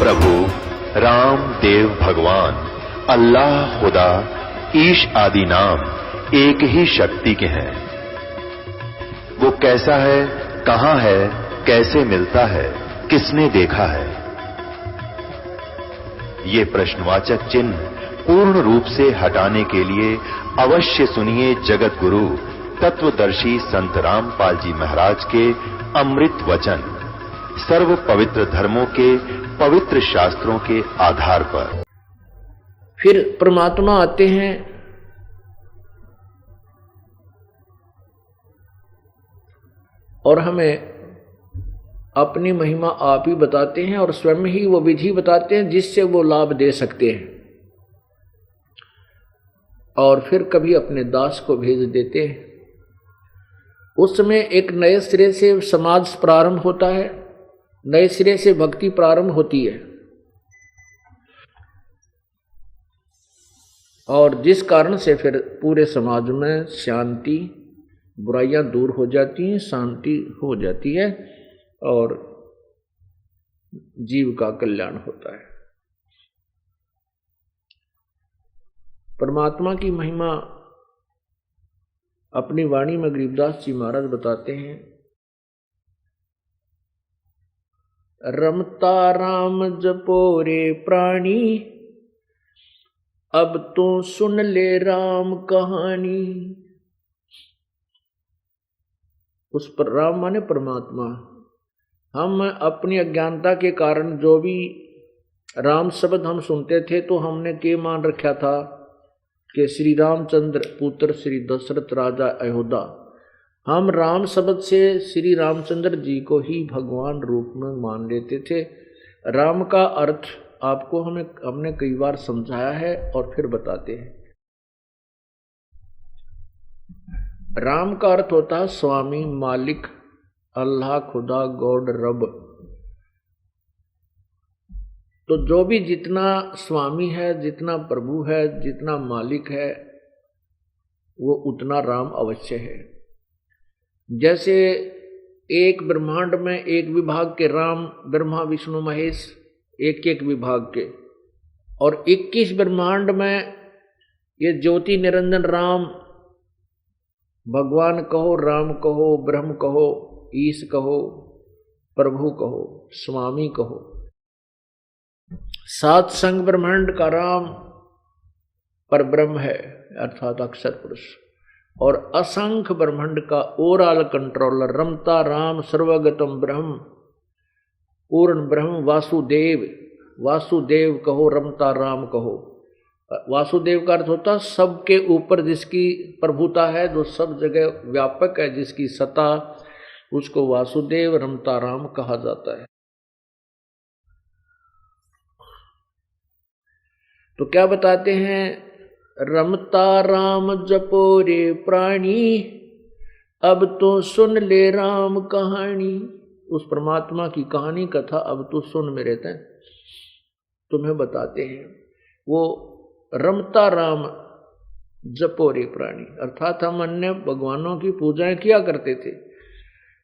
प्रभु राम देव भगवान अल्लाह खुदा ईश आदि नाम एक ही शक्ति के हैं। वो कैसा है, कहां है, कैसे मिलता है, किसने देखा है? ये प्रश्नवाचक चिन्ह पूर्ण रूप से हटाने के लिए अवश्य सुनिए जगत गुरु तत्वदर्शी संत रामपाल जी महाराज के अमृत वचन, सर्व पवित्र धर्मों के पवित्र शास्त्रों के आधार पर। फिर परमात्मा आते हैं और हमें अपनी महिमा आप ही बताते हैं और स्वयं ही वो विधि बताते हैं जिससे वो लाभ दे सकते हैं, और फिर कभी अपने दास को भेज देते हैं। उस समय एक नए सिरे से समाज प्रारंभ होता है, नए सिरे से भक्ति प्रारंभ होती है, और जिस कारण से फिर पूरे समाज में शांति, बुराइयां दूर हो जाती हैं, शांति हो जाती है और जीव का कल्याण होता है। परमात्मा की महिमा अपनी वाणी में गरीबदास जी महाराज बताते हैं। रमता राम जपो रे प्राणी, अब तो सुन ले राम कहानी। उस पर राम माने परमात्मा। हम अपनी अज्ञानता के कारण जो भी राम शब्द हम सुनते थे तो हमने क्या मान रखा था कि श्री रामचंद्र पुत्र श्री दशरथ राजा अयोध्या। हम राम शब्द से श्री रामचंद्र जी को ही भगवान रूप में मान लेते थे। राम का अर्थ आपको हमने कई बार समझाया है और फिर बताते हैं। राम का अर्थ होता है स्वामी, मालिक, अल्लाह, खुदा, गॉड, रब। तो जो भी जितना स्वामी है, जितना प्रभु है, जितना मालिक है, वो उतना राम अवश्य है। जैसे एक ब्रह्मांड में एक विभाग के राम, ब्रह्मा विष्णु महेश, एक एक विभाग के, और 21 ब्रह्मांड में ये ज्योति निरंजन राम, भगवान कहो, राम कहो, ब्रह्म कहो, ईश कहो, प्रभु कहो, स्वामी कहो। 7 संग ब्रह्मांड का राम पर ब्रह्म है अर्थात अक्षर पुरुष, और असंख्य ब्रह्मांड का ओवरऑल कंट्रोलर रमता राम सर्वगतम ब्रह्म, पूर्ण ब्रह्म वासुदेव। वासुदेव कहो, रमता राम कहो। वासुदेव का अर्थ होता सबके ऊपर जिसकी प्रभुता है, जो सब जगह व्यापक है, जिसकी सत्ता, उसको वासुदेव रमता राम कहा जाता है। तो क्या बताते हैं? रमता राम जपो रे प्राणी, अब तो सुन ले राम कहानी। उस परमात्मा की कहानी कथा अब तो सुन मेरे तय, तुम्हें बताते हैं। वो रमता राम जपो रे प्राणी, अर्थात हम अन्य भगवानों की पूजाएं किया करते थे।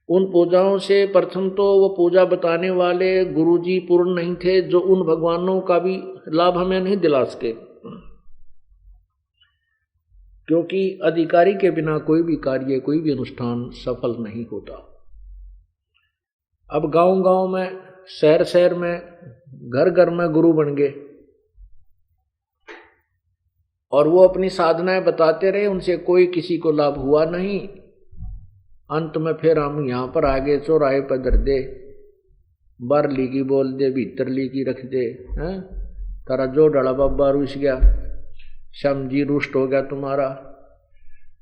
उन पूजाओं से प्रथम तो वो पूजा बताने वाले गुरुजी पूर्ण नहीं थे, जो उन भगवानों का भी लाभ हमें नहीं दिला सके, क्योंकि अधिकारी के बिना कोई भी कार्य, कोई भी अनुष्ठान सफल नहीं होता। अब गांव गांव में, शहर शहर में, घर घर में गुरु बन गए और वो अपनी साधनाएं बताते रहे, उनसे कोई किसी को लाभ हुआ नहीं। अंत में फिर हम यहाँ पर आगे चौराहे पर धर दे, बाहर ली की बोल दे, भीतर ली की रख दे, हैं? तारा जो डाला बाबा रुस गया, श्याम जी रुष्ट हो गया तुम्हारा,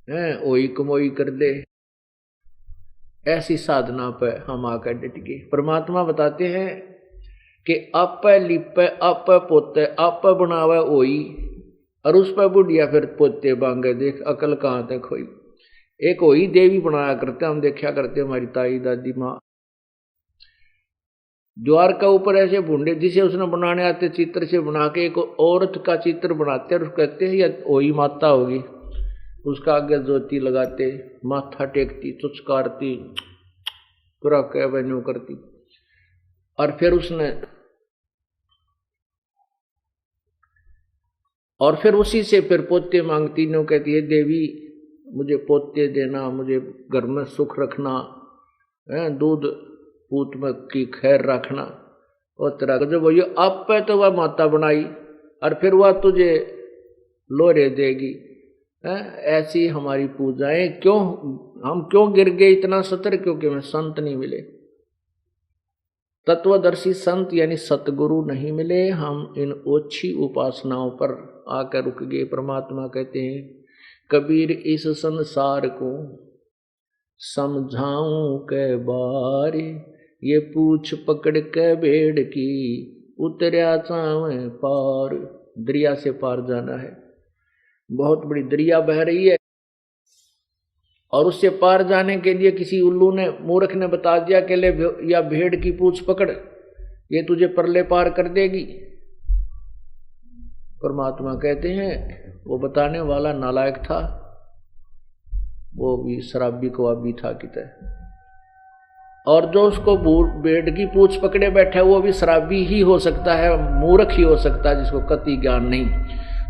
हैं? ओई कमोई कर दे। ऐसी साधना पर हम आकर डट गए। परमात्मा बताते हैं कि आप लिपे, आप पोते, आप बनावे ओई, और उस पर बुढ़िया फिर पोते बांगे। देख अकल कहाँ तक खोई। एक वही देवी बनाया करते, हम देखा करते, हमारी ताई दादी माँ द्वार का ऊपर ऐसे भूडे जिसे उसने बनाने आते चित्र से बना के एक औरत का चित्र बनाते और कहते हैं यह वही माता होगी। उसका आगे ज्योति लगाते, माथा टेकती, चुचकारती, पूरा कह बनो करती, और फिर उसने और फिर उसी से फिर पोते मांगती नो, कहती है देवी मुझे पोते देना, मुझे घर में सुख रखना, दूध पूत में की खैर रखना। और तरह का जब ये आप पे तो वह माता बनाई और फिर वह तुझे लोरे देगी। ऐसी हमारी पूजाएं क्यों, हम क्यों गिर गए इतना सतर? क्योंकि हमें संत नहीं मिले, तत्वदर्शी संत यानी सतगुरु नहीं मिले। हम इन ओछी उपासनाओं पर आकर रुक गए। परमात्मा कहते हैं कबीर इस संसार को समझाऊं के बारे, ये पूछ पकड़ के भेड़ की उतरिया चावे पार। दरिया से पार जाना है, बहुत बड़ी दरिया बह रही है और उससे पार जाने के लिए किसी उल्लू ने, मूर्ख ने बता दिया कि ले या भेड़ की पूंछ पकड़, ये तुझे परले पार कर देगी। परमात्मा कहते हैं वो बताने वाला नालायक था, वो भी शराबी कवाबी था किते, और जो उसको भेड़ की पूंछ पकड़े बैठा है वो भी शराबी ही हो सकता है, मूर्ख ही हो सकता है, जिसको कति ज्ञान नहीं।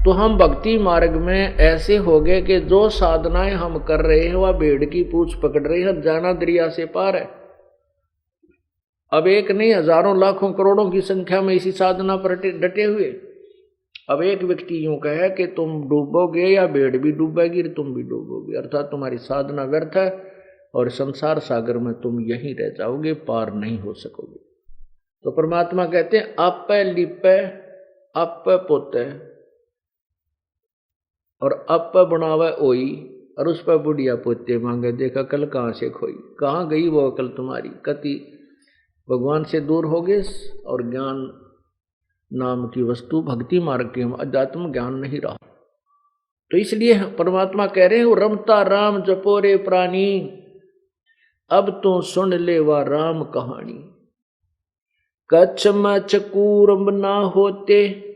तो हम भक्ति मार्ग में ऐसे हो गए कि जो साधनाएं हम कर रहे हैं वह भेड़ की पूंछ पकड़ रही है, जाना दरिया से पार है। अब एक नहीं, हजारों लाखों करोड़ों की संख्या में इसी साधना पर डटे हुए। अब एक व्यक्ति यूं कहे कि तुम डूबोगे या भेड़ भी डूबेगी, तुम भी डूबोगे, अर्थात तुम्हारी साधना व्यर्थ है और संसार सागर में तुम यहीं रह जाओगे, पार नहीं हो सकोगे। तो परमात्मा कहते हैं आप लिपे आप पोते और अब बनावे ओई, और उस पर बुढ़िया पोते मांगे, देखा कल कहाँ से खोई, कहाँ गई वो अकल तुम्हारी? कति भगवान से दूर हो गए और ज्ञान नाम की वस्तु भक्ति मार्ग के अध्यात्म ज्ञान नहीं रहा। तो इसलिए परमात्मा कह रहे हैं रमता राम जपोरे प्राणी, अब तो सुन ले वा राम कहानी। कच्छ मच कूरम ना होते,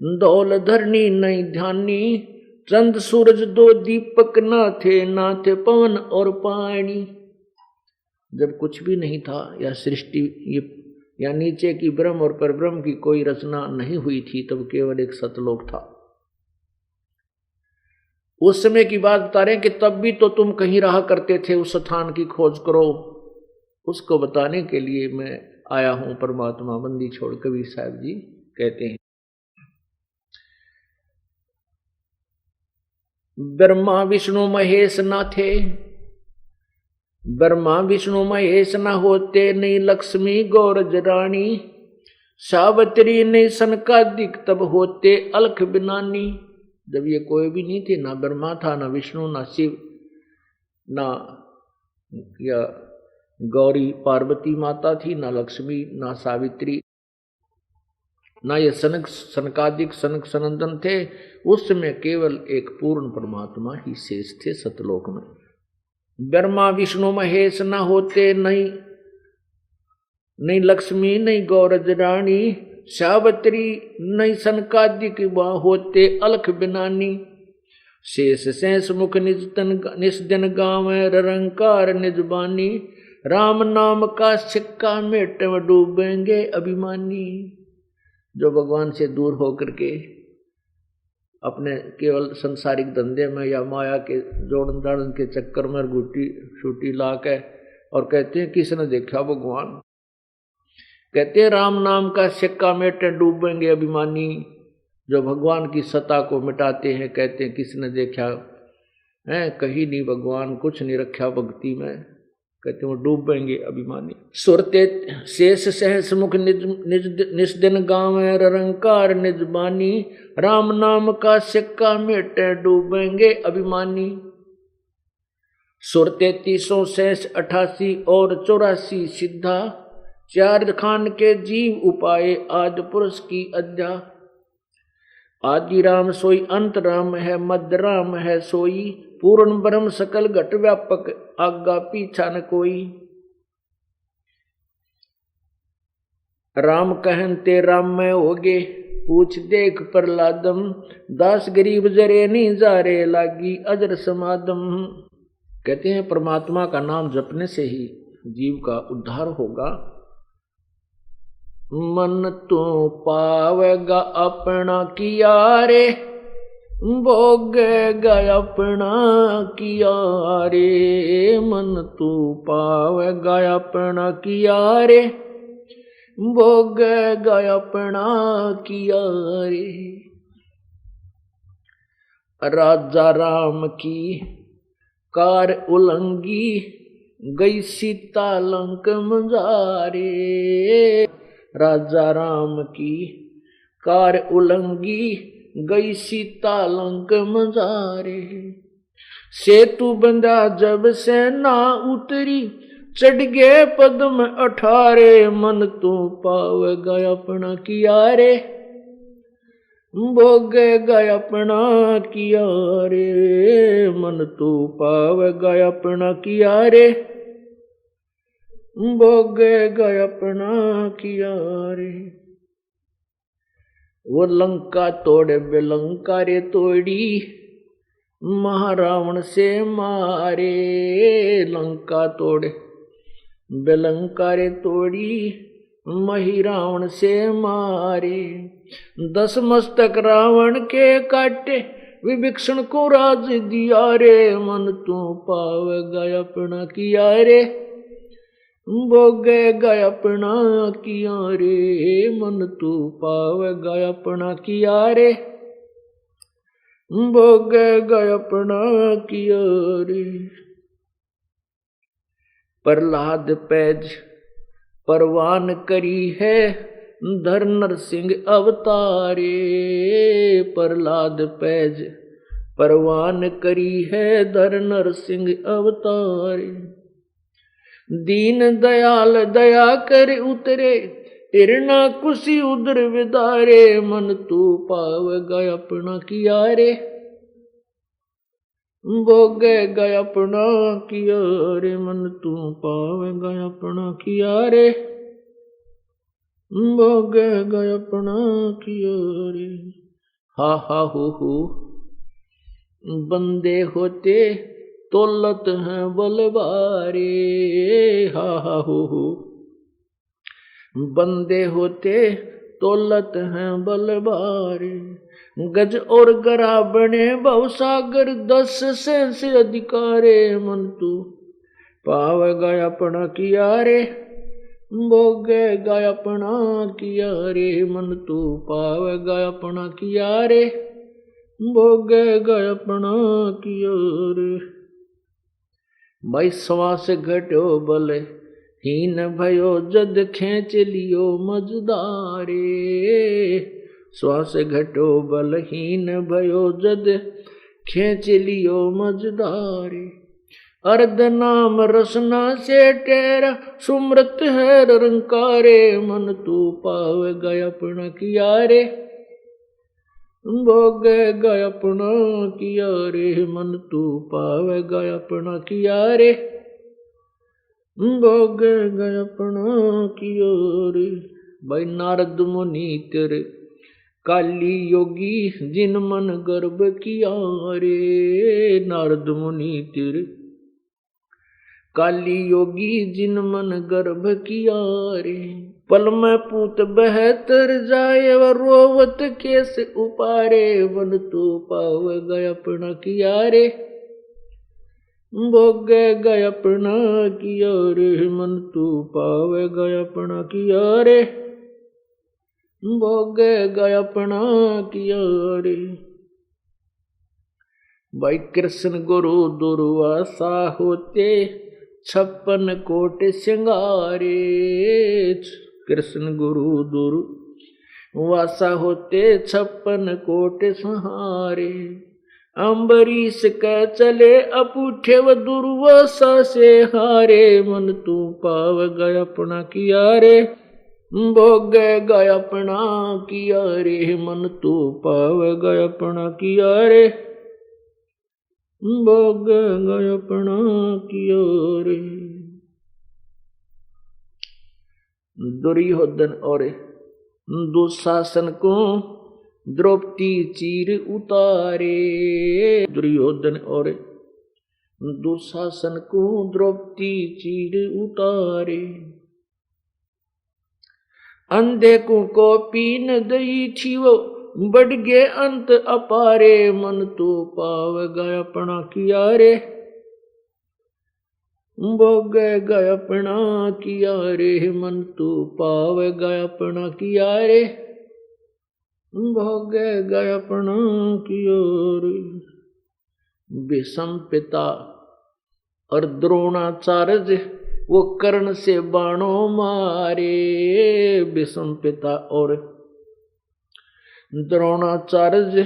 दौल धरनी नहीं ध्यानी, चंद सूरज दो दीपक ना थे पवन और पानी। जब कुछ भी नहीं था या सृष्टि या नीचे की ब्रह्म और परब्रह्म की कोई रचना नहीं हुई थी, तब केवल एक सतलोक था। उस समय की बात बता रहे हैं कि तब भी तो तुम कहीं रहा करते थे, उस स्थान की खोज करो। उसको बताने के लिए मैं आया हूं परमात्मा बंदी छोड़। कबीर साहब जी कहते हैं ब्रह्मा विष्णु महेश ना थे, ब्रह्मा विष्णु महेश न होते, नहीं लक्ष्मी गौरज रानी, सावित्री नहीं सनकादिक तब होते अलख बिनानी। जब ये कोई भी नहीं थे, ना ब्रह्मा था, ना विष्णु, ना शिव, ना या गौरी पार्वती माता थी, ना लक्ष्मी, ना सावित्री, ना ये सनकादिक सनक सनंदन थे। उस समय केवल एक पूर्ण परमात्मा ही शेष थे सतलोक में। ब्रह्मा विष्णु महेश न होते, नहीं लक्ष्मी नहीं गौरज रानी, सावित्री नहीं सनकादिक होते अलख बिनानी। शेष शेष मुख निज दिन गाँव रंकार निजबानी, राम नाम का सिक्का मेट में डूबेंगे अभिमानी। जो भगवान से दूर होकर के अपने केवल संसारिक धंधे में या माया के जोड़न जाड़न के चक्कर में गुटी शूटी ला के और कहते हैं किसने देखा भगवान, कहते हैं राम नाम का सिक्का मेटे डूबेंगे अभिमानी। जो भगवान की सत्ता को मिटाते हैं कहते हैं किसने देखा है, कहीं नहीं भगवान कुछ नहीं रखा भक्ति में, कहते वो डूबेंगे अभिमानी। सुरते शेष सहस मुख निज दिन गाँव रंकार निजबानी, राम नाम का सिक्का मेटे डूबेंगे अभिमानी। सुरते 33 शेष 88 और 84 सिद्धा, चार खान के जीव उपाय आदि पुरुष की अध्या। आदि राम सोई अंत राम है, मध्य राम है सोई, पूर्ण ब्रह्म सकल घट व्यापक आगा पीछा न कोई। राम कहते राम में होगे, पूछ देख प्रहलादम, दास गरीब जरे नहीं जारे लागी अजर समादम। कहते हैं परमात्मा का नाम जपने से ही जीव का उद्धार होगा। मन तो पावेगा अपना किया रे, भोगेगा अपना किया रे। मन तू पावेगा अपना किया रे, भोगेगा अपना किया रे। राजा राम की कार उलंगी, गई सीता लंक मजारे। राजा राम की कार उलंगी, गई सीता लंक मजारे। सेतु बंधा जब से ना उतरी, चढ़ गए पद्म 18। मन तू पावेगा अपना किया रे, भोगेगा अपना किया रे। मन तू पावेगा अपना किया रे, भोगेगा अपना किया रे। वो लंका तोड़े बेलंका रे तोड़ी, महारावण से मारे। लंका तोड़े बेलंका रे तोड़ी, मही रावण से मारे। 10 मस्तक रावण के काटे, विभीषण को राज दिया रे। मन तू पावेगा अपना किया रे, भोगेगा अपना किया रे। मन तू पावेगा अपना किया रे, भोगेगा अपना किया रे। प्रहलाद पैज परवान करी है, धर नरसिंह अवतारे। प्रहलाद पैज परवान करी है, धर नरसिंह अवतारे। दीन दयाल दया कर उतरे, हिरणा कुशी उदर विदारे। मन तू पावेगा अपना किया रे, भोगेगा अपना किया रे। मन तू पावेगा अपना किया रे, भोगेगा अपना किया रे। हा हा हो बंदे होते तोलत हैं बलवारे। हा हा हो बंदे होते तोलत हैं बलवारे। गज और गरा बने भवसागर, 10 से अधिकारे। मन तू पावेगा अपना किया रे, भोगेगा अपना किया रे। मन तू पावेगा अपना किया रे, भोगेगा अपना किया रे। भाई श्वास घटो बल हीन भयो, जद खेच लियो मजदारे। श्वास घटो बल हीन भयो, जद खेच लियो मजदारे। अर्ध नाम रसना से तेरा, सुमृत है रंकारे। मन तू पावेगा अपना किया रे, भोगेगा अपना किया रे। मन तू पावेगा अपना किया रे, भोगेगा अपना किया रे। भाई नारद मुनि तेरे काली योगी, जिन मन गर्भ किया रे। नारद मुनि तेरे काली योगी, जिन मन गर्भ किया रे। पल में पूत बहतर जाए, व रोवत केस उपारे। मन तू पावेगा अपना किया रे, भोगेगा अपना किया रे। मन तू पावेगा अपना किया रे, भोगेगा अपना किया रे। भाई कृष्ण गुरु दुर्वासा होते, 56 कोट सिंगारे। कृष्ण गुरु दुर्वासा होते, 56 कोट सहारे। अम्बरीश कह चले अपूठे, व दुर्वासा से हारे। मन तू पावेगा अपना किया रे, भोगेगा अपना किया रे। मन तू पावेगा अपना किया रे, भोगेगा अपना किया रे। दुर्योधन और दुशासन को द्रौपदी चीर उतारे। दुर्योधन और दुशासन को द्रौपदी चीर उतारे। अंधे को पीन दई थी वो, बढ़ गे अंत अपारे, मन तो पाव गया अपना किया रे, भोग गया अपना किया रे, मन तो पाव गया अपना किया रे, भोग गया अपना किया रे। विषम पिता और द्रोणाचार्य वो कर्ण से बाणों मारे, विषम पिता और द्रोणाचार्य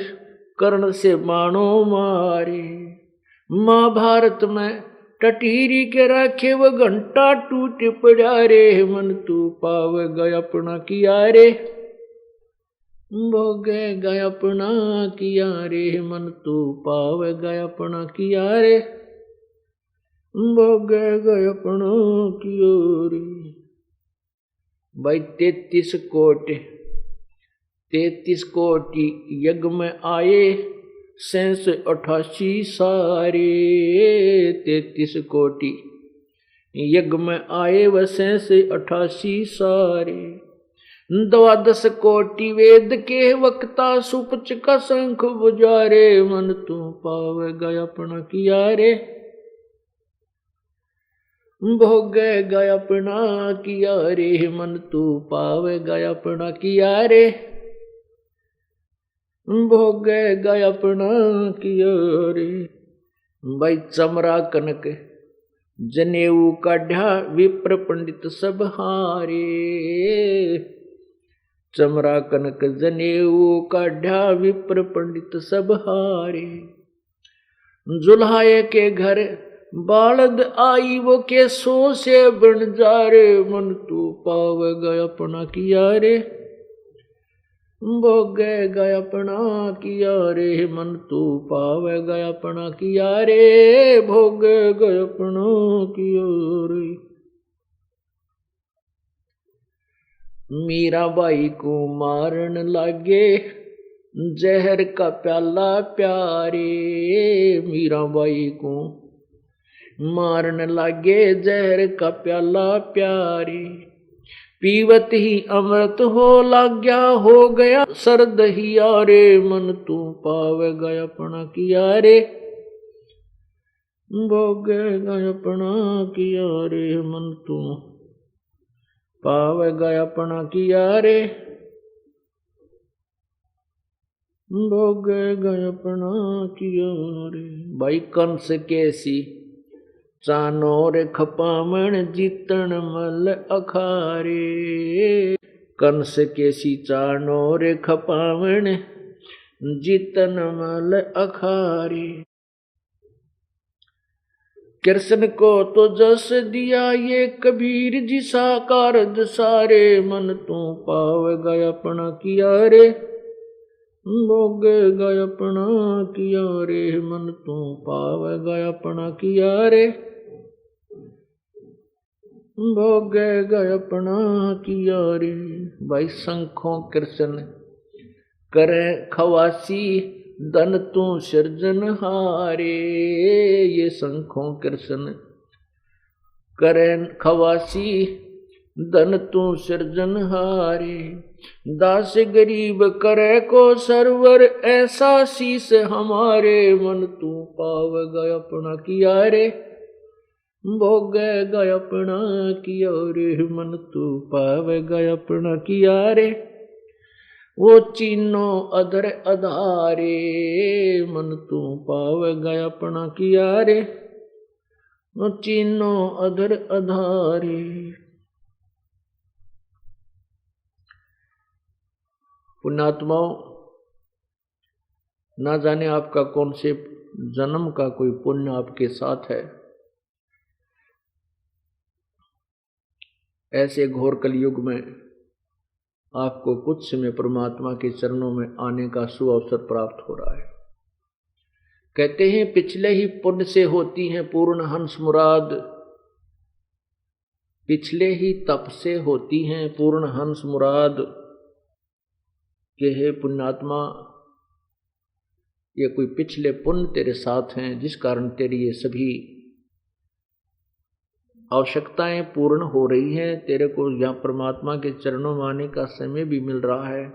कर्ण से बाणों मारे। महाभारत में टटीरी के राखे वो घंटा टूट पड़ा रे, मन तू पाव गया अपना किया रे, भोग गया अपना किया रे, मन तू पाव गया अपना किया रे, भोग गया अपना किया रे। भाई 33 कोटि यज्ञ में आए, 88 सारे, 33 कोटि यज्ञ में आए व 88 सारे। 12 कोटि वेद के वक्ता, सुपच का शंख बुझारे, मन तू पाव गया अपना किया रे, भोग गया अपना किया रे, मन तू पाव गया अपना किया रे, भोग गया अपना किया रे। भाई चमरा कनक जनेऊ काढ़ा, विप्र पंडित सब हारे, चमरा कनक जनेऊ काढ़ा, विप्र पंडित सब हारे। जुल्हाए के घर बालद आई, वो के सो से बन जा रे, मन तू पाव गया अपना किया रे, भोग गया अपना किया रे, मन तू पाव गया अपना किया रे, भोग गया अपना किया रे। मीराबाई को मारन लागे, जहर का प्याला प्यारे, मीराबाई को मारन लागे, जहर का प्याला प्यारे। पीवत ही अमृत हो लाग्या, हो गया सरद हिया रे, मन तू पाव गया अपना किया रे, भोग गया अपना किया रे, मन तू पाव गया अपना किया रे, भोग गया अपना किया रे। भाई कंस कैसी चानोर खपामण, जीतन मल अखारे, कंस कैसी चानोर खपामण, जीतन मल अखारे। कृष्ण को तो जस दिया ये कबीर जी साकार दसारे, मन तू पाव गया अपना किया रे, भोग गया अपना किया रे, मन तू पाव गया अपना किया रे, भोग गया अपना किया रे। भाई शंखों कृष्ण करे खवासी, धन तू सृजन हारे, ये शंखों कृष्ण करे खवासी, धन तू सृजन हारे। दास गरीब करे को सरवर, ऐसा शीस हमारे, मन तू पाव गया अपना किया रे, भोग गया अपना किया रे, मन तू पाव गया अपना किया रे। वो चीनो अधर अधारे, मन तू पाव गया अपना किया रे, वो चीनो अधर अधारे। पुण्यात्माओं, ना जाने आपका कौन से जन्म का कोई पुण्य आपके साथ है। ऐसे घोर कलयुग में आपको कुछ समय परमात्मा के चरणों में आने का सुअवसर प्राप्त हो रहा है। कहते हैं पिछले ही पुण्य से होती हैं पूर्ण हंस मुराद, पिछले ही तप से होती हैं पूर्ण हंस मुराद। कि हे पुण्यात्मा, ये कोई पिछले पुण्य तेरे साथ हैं जिस कारण तेरी ये सभी आवश्यकताएं पूर्ण हो रही हैं, तेरे को यहाँ परमात्मा के चरणों में आने का समय भी मिल रहा है।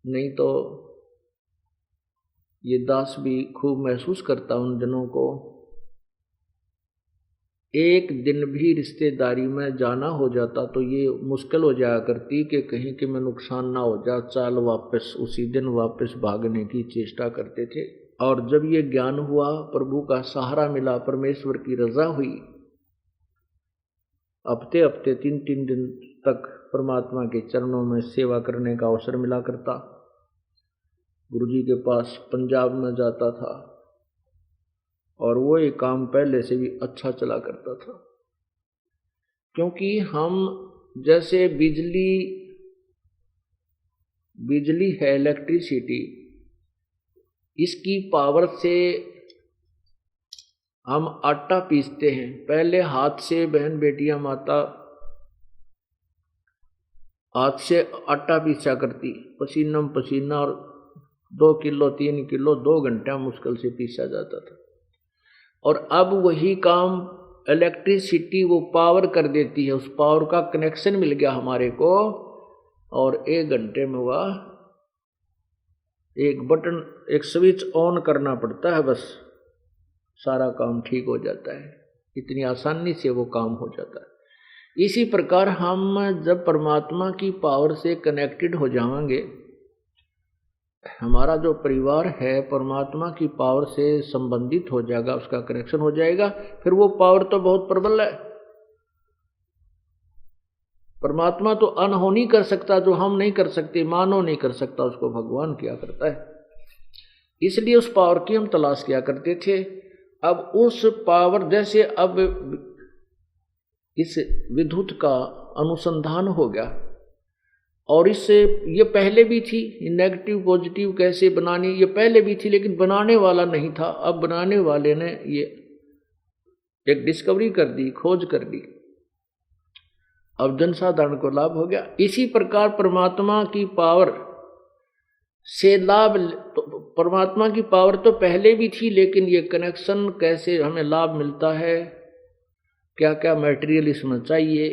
नहीं तो ये दास भी खूब महसूस करता उन जनों को, एक दिन भी रिश्तेदारी में जाना हो जाता तो ये मुश्किल हो जाया करती कि कहीं के में नुकसान ना हो जा, चाल वापस उसी दिन वापस भागने की चेष्टा करते थे। और जब ये ज्ञान हुआ, प्रभु का सहारा मिला, परमेश्वर की रजा हुई, हफ्ते हफ्ते 3-3 दिन तक परमात्मा के चरणों में सेवा करने का अवसर मिला करता। गुरुजी के पास पंजाब में जाता था और वो ये काम पहले से भी अच्छा चला करता था, क्योंकि हम जैसे बिजली है, इलेक्ट्रिसिटी, इसकी पावर से हम आटा पीसते हैं। पहले हाथ से बहन बेटियां माता हाथ से आटा पीसा करती, पसीना पसीना, और 2 किलो 3 किलो 2 घंटे मुश्किल से पीसा जाता था। और अब वही काम इलेक्ट्रिसिटी वो पावर कर देती है, उस पावर का कनेक्शन मिल गया हमारे को, और 1 घंटे में हुआ, एक बटन, एक स्विच ऑन करना पड़ता है, बस सारा काम ठीक हो जाता है। इतनी आसानी से वो काम हो जाता है। इसी प्रकार हम जब परमात्मा की पावर से कनेक्टेड हो जाएंगे, हमारा जो परिवार है परमात्मा की पावर से संबंधित हो जाएगा, उसका कनेक्शन हो जाएगा, फिर वो पावर तो बहुत प्रबल है। परमात्मा तो अनहोनी कर सकता, जो हम नहीं कर सकते, मानव नहीं कर सकता, उसको भगवान किया करता है। इसलिए उस पावर की हम तलाश किया करते थे। अब उस पावर, जैसे अब इस विद्युत का अनुसंधान हो गया, और इससे ये पहले भी थी, नेगेटिव पॉजिटिव कैसे बनानी, ये पहले भी थी, लेकिन बनाने वाला नहीं था। अब बनाने वाले ने ये एक डिस्कवरी कर दी, खोज कर दी, अब जनसाधारण को लाभ हो गया। इसी प्रकार परमात्मा की पावर से लाभ, तो परमात्मा की पावर तो पहले भी थी, लेकिन ये कनेक्शन कैसे हमें लाभ मिलता है, क्या क्या मटेरियल इसमें चाहिए,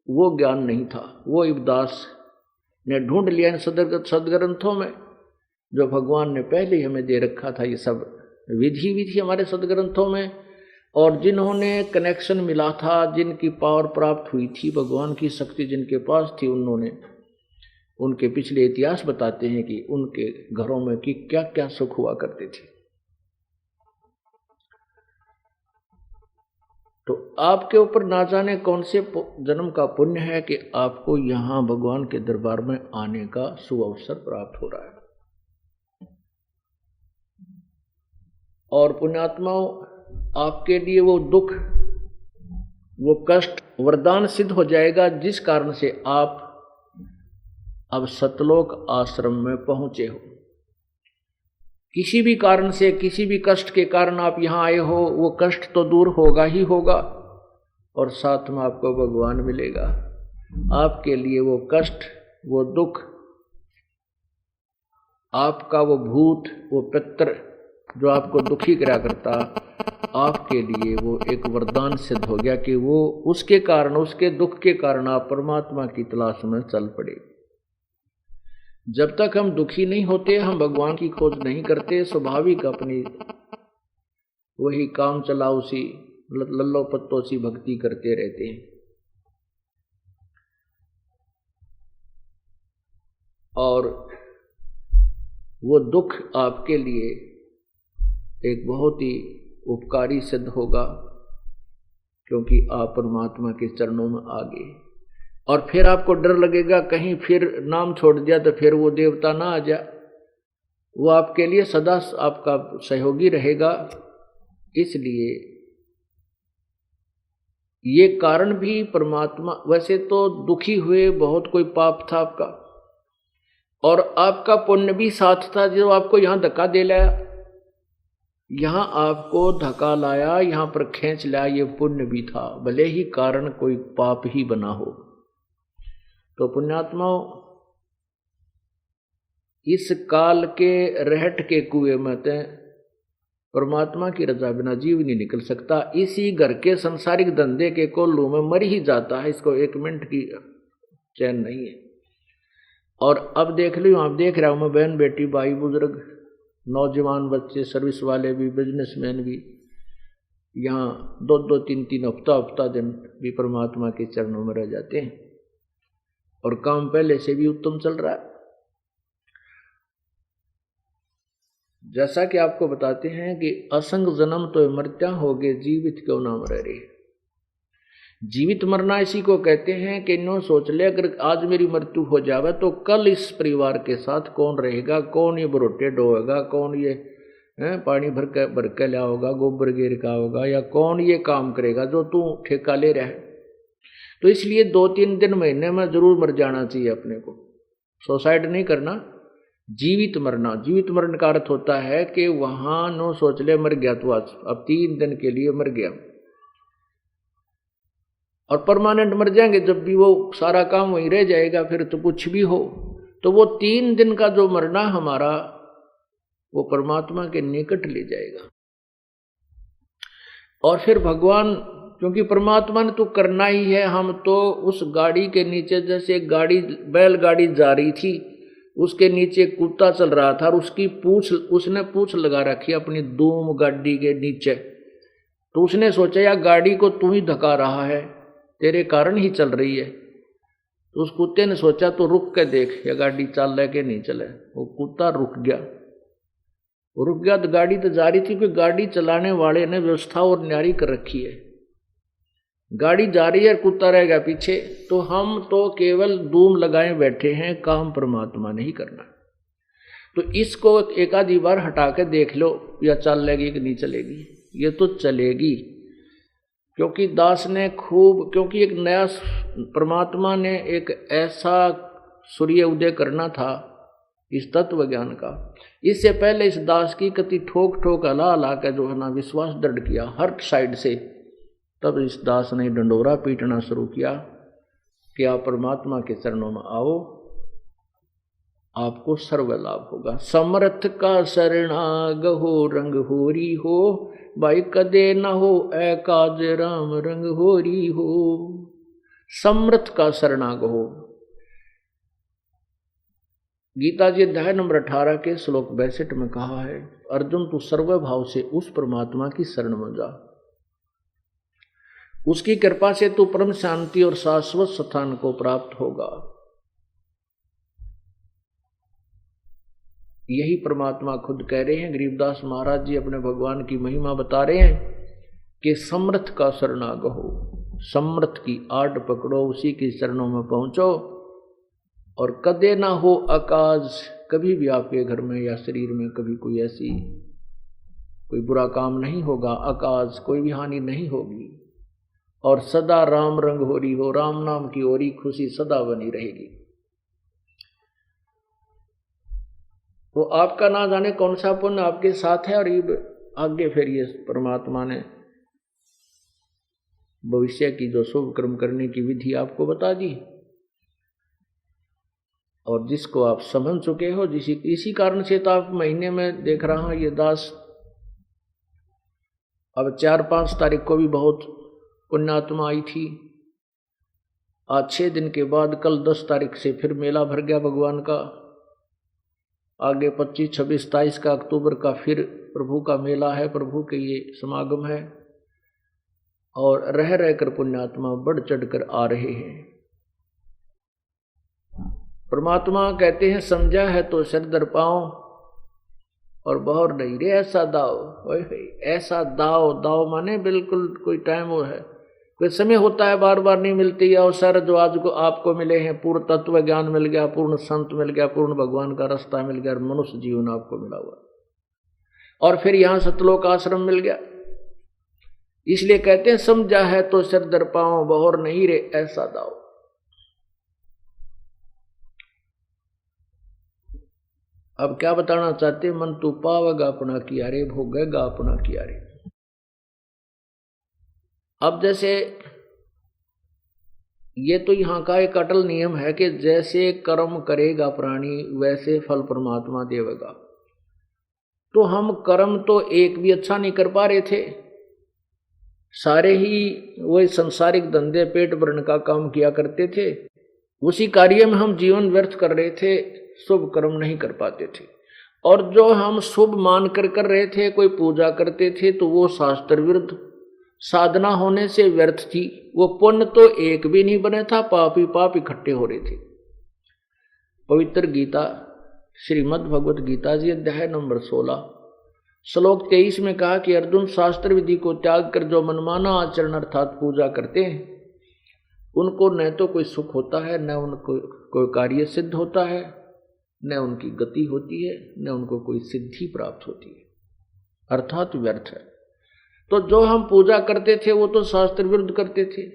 वो ज्ञान नहीं था। वो इब्दास ने ढूंढ लिया इन सदग्रंथों में, जो भगवान ने पहले ही हमें दे रखा था। ये सब विधि भी थी हमारे सदग्रंथों में, और जिन्होंने कनेक्शन मिला था, जिनकी पावर प्राप्त हुई थी, भगवान की शक्ति जिनके पास थी, उन्होंने, उनके पिछले इतिहास बताते हैं कि उनके घरों में कि क्या क्या सुख हुआ करते थे। तो आपके ऊपर ना जाने कौन से जन्म का पुण्य है कि आपको यहाँ भगवान के दरबार में आने का सुअवसर प्राप्त हो रहा है। और पुण्यात्माओं, आपके लिए वो दुख, वो कष्ट वरदान सिद्ध हो जाएगा, जिस कारण से आप अब सतलोक आश्रम में पहुंचे हो। किसी भी कारण से, किसी भी कष्ट के कारण आप यहाँ आए हो, वो कष्ट तो दूर होगा ही होगा, और साथ में आपको भगवान मिलेगा। आपके लिए वो कष्ट, वो दुख, आपका वो भूत, वो पितर जो आपको दुखी करा करता, आपके लिए वो एक वरदान सिद्ध हो गया कि वो उसके कारण, उसके दुख के कारण आप परमात्मा की तलाश में चल पड़े। जब तक हम दुखी नहीं होते, हम भगवान की खोज नहीं करते, स्वाभाविक अपनी वही काम चलाओ सी लल्लो पत्तो सी भक्ति करते रहते हैं। और वो दुख आपके लिए एक बहुत ही उपकारी सिद्ध होगा, क्योंकि आप परमात्मा के चरणों में आ गए। और फिर आपको डर लगेगा कहीं फिर नाम छोड़ दिया तो फिर वो देवता ना आ जाए। वो आपके लिए सदा आपका सहयोगी रहेगा। इसलिए ये कारण भी परमात्मा, वैसे तो दुखी हुए, बहुत कोई पाप था आपका, और आपका पुण्य भी साथ था जो आपको यहाँ धक्का दे लाया, यहाँ आपको धक्का लाया, यहाँ पर खींच लाया, ये पुण्य भी था, भले ही कारण कोई पाप ही बना हो। तो पुण्यात्माओं, इस काल के रहट के कुएं में परमात्मा की रजा बिना जीव नहीं निकल सकता। इसी घर के संसारिक धंधे के कोल्लू में मर ही जाता है, इसको 1 मिनट की चैन नहीं है। और अब देख लो, आप देख रहा हूं मैं, बहन बेटी भाई बुजुर्ग नौजवान बच्चे सर्विस वाले भी बिजनेसमैन भी यहाँ 2-2 3-3 हफ्ता दिन भी परमात्मा के चरणों में रह जाते हैं और काम पहले से भी उत्तम चल रहा है। जैसा कि आपको बताते हैं कि असंग जन्म तो मृत्या होगे, जीवित क्यों ना मर रहे। जीवित मरना इसी को कहते हैं कि नो सोच ले, अगर आज मेरी मृत्यु हो जावे तो कल इस परिवार के साथ कौन रहेगा, कौन ये बरोटे ढोएगा, कौन ये पानी भर के लिया होगा, गोबर गिर का होगा, या कौन ये काम करेगा जो तू ठेका ले रहा है। तो इसलिए 2-3 दिन महीने में जरूर मर जाना चाहिए अपने को, सुसाइड नहीं करना, जीवित मरना। जीवित मरण का अर्थ होता है कि वहां नो सोच ले मर गया तो आज अब 3 दिन के लिए मर गया, और परमानेंट मर जाएंगे जब भी वो सारा काम वहीं रह जाएगा, फिर तो कुछ भी हो। तो वो 3 दिन का जो मरना हमारा वो परमात्मा के निकट ले जाएगा। और फिर भगवान, क्योंकि परमात्मा ने तो करना ही है, हम तो उस गाड़ी के नीचे, जैसे गाड़ी बैलगाड़ी जा रही थी उसके नीचे कुत्ता चल रहा था और उसकी पूंछ, उसने पूंछ लगा रखी अपनी धूम गाड़ी के नीचे, तो उसने सोचा यार गाड़ी को तू ही धका रहा है, तेरे कारण ही चल रही है। तो उस कुत्ते ने सोचा तो रुक के देख या गाड़ी चल रहा है कि नहीं चले। वो कुत्ता रुक गया तो गाड़ी तो जा रही थी, क्योंकि गाड़ी चलाने वाले ने व्यवस्था और न्यारी कर रखी है। गाड़ी जा रही है, कुत्ता रह गया पीछे, तो हम तो केवल धूम लगाए बैठे हैं, काम परमात्मा नहीं करना। तो इसको एक आधी बार हटा के देख लो, या चलेगी कि नहीं चलेगी। ये तो चलेगी, क्योंकि दास ने खूब, क्योंकि एक नया परमात्मा ने एक ऐसा सूर्य उदय करना था इस तत्व ज्ञान का। इससे पहले इस दास की कति ठोक हला के जो है ना विश्वास दृढ़ किया हर साइड से, तब इस दास ने डंडोरा पीटना शुरू किया कि आप परमात्मा के चरणों में आओ, आपको सर्व लाभ होगा। समर्थ का शरणाग हो, रंग होरी हो, भाई कदे न हो एकाज राम रंग होरी हो। समर्थ का शरणाग हो। गीता जी अध्याय नंबर 18 के श्लोक 62 में कहा है, अर्जुन तू सर्व भाव से उस परमात्मा की शरण में जा, उसकी कृपा से तू परम शांति और शाश्वत स्थान को प्राप्त होगा। यही परमात्मा खुद कह रहे हैं। गरीबदास महाराज जी अपने भगवान की महिमा बता रहे हैं कि समर्थ का शरणाग हो, समर्थ की आड़ पकड़ो, उसी के चरणों में पहुंचो, और कदे ना हो अकाज, कभी भी आपके घर में या शरीर में कभी कोई बुरा काम नहीं होगा, अकाज कोई भी हानि नहीं होगी, और सदा राम रंग होरी हो, राम नाम की ओरी खुशी सदा बनी रहेगी। तो आपका ना जाने कौन सा पुण्य आपके साथ है, और ये आगे फिर ये परमात्मा ने भविष्य की जो शुभ कर्म करने की विधि आपको बता दी, और जिसको आप समझ चुके हो, इसी कारण से तो आप महीने में देख रहा हूं ये दास अब 4-5 तारीख को भी बहुत पुण्यात्मा आई थी। आज 6 दिन के बाद कल 10 तारीख से फिर मेला भर गया भगवान का। आगे 25, 26, 27 का अक्टूबर का फिर प्रभु का मेला है, प्रभु के ये समागम है, और रह रहकर पुण्यात्मा बढ़ चढ़कर आ रहे हैं। परमात्मा कहते हैं समझा है तो सिर दर पाओ और बहर नहीं रे ऐसा दाव। ऐसा दाव माने बिल्कुल कोई टाइम वो है, कोई समय होता है, बार बार नहीं मिलती है अवसर। जो आज को आपको मिले हैं, पूर्ण तत्व ज्ञान मिल गया, पूर्ण संत मिल गया, पूर्ण भगवान का रास्ता मिल गया, मनुष्य जीवन आपको मिला हुआ, और फिर यहाँ सतलोक आश्रम मिल गया। इसलिए कहते हैं समझा है तो सिर दर पाओ, बहर नहीं रे ऐसा दाव। अब क्या बताना चाहते, मन तू पावेगा अपना किया रे, भोगेगा अपना किया रे। अब जैसे ये तो यहाँ का एक अटल नियम है कि जैसे कर्म करेगा प्राणी वैसे फल परमात्मा देवेगा। तो हम कर्म तो एक भी अच्छा नहीं कर पा रहे थे, सारे ही वही संसारिक धंधे पेट भरने का काम किया करते थे, उसी कार्य में हम जीवन व्यर्थ कर रहे थे, शुभ कर्म नहीं कर पाते थे। और जो हम शुभ मान कर रहे थे, कोई पूजा करते थे, तो वो शास्त्र विरुद्ध साधना होने से व्यर्थ थी, वो पुण्य तो एक भी नहीं बने था, पाप ही पाप इकट्ठे हो रहे थे। पवित्र गीता श्रीमद् भगवत गीता जी अध्याय नंबर 16 श्लोक 23 में कहा कि अर्जुन, शास्त्र विधि को त्याग कर जो मनमाना आचरण अर्थात पूजा करते हैं, उनको न तो कोई सुख होता है, न उनको कोई कार्य सिद्ध होता है, न उनकी गति होती है, न उनको कोई सिद्धि प्राप्त होती है, अर्थात व्यर्थ है। तो जो हम पूजा करते थे वो तो शास्त्र विरुद्ध करते थे,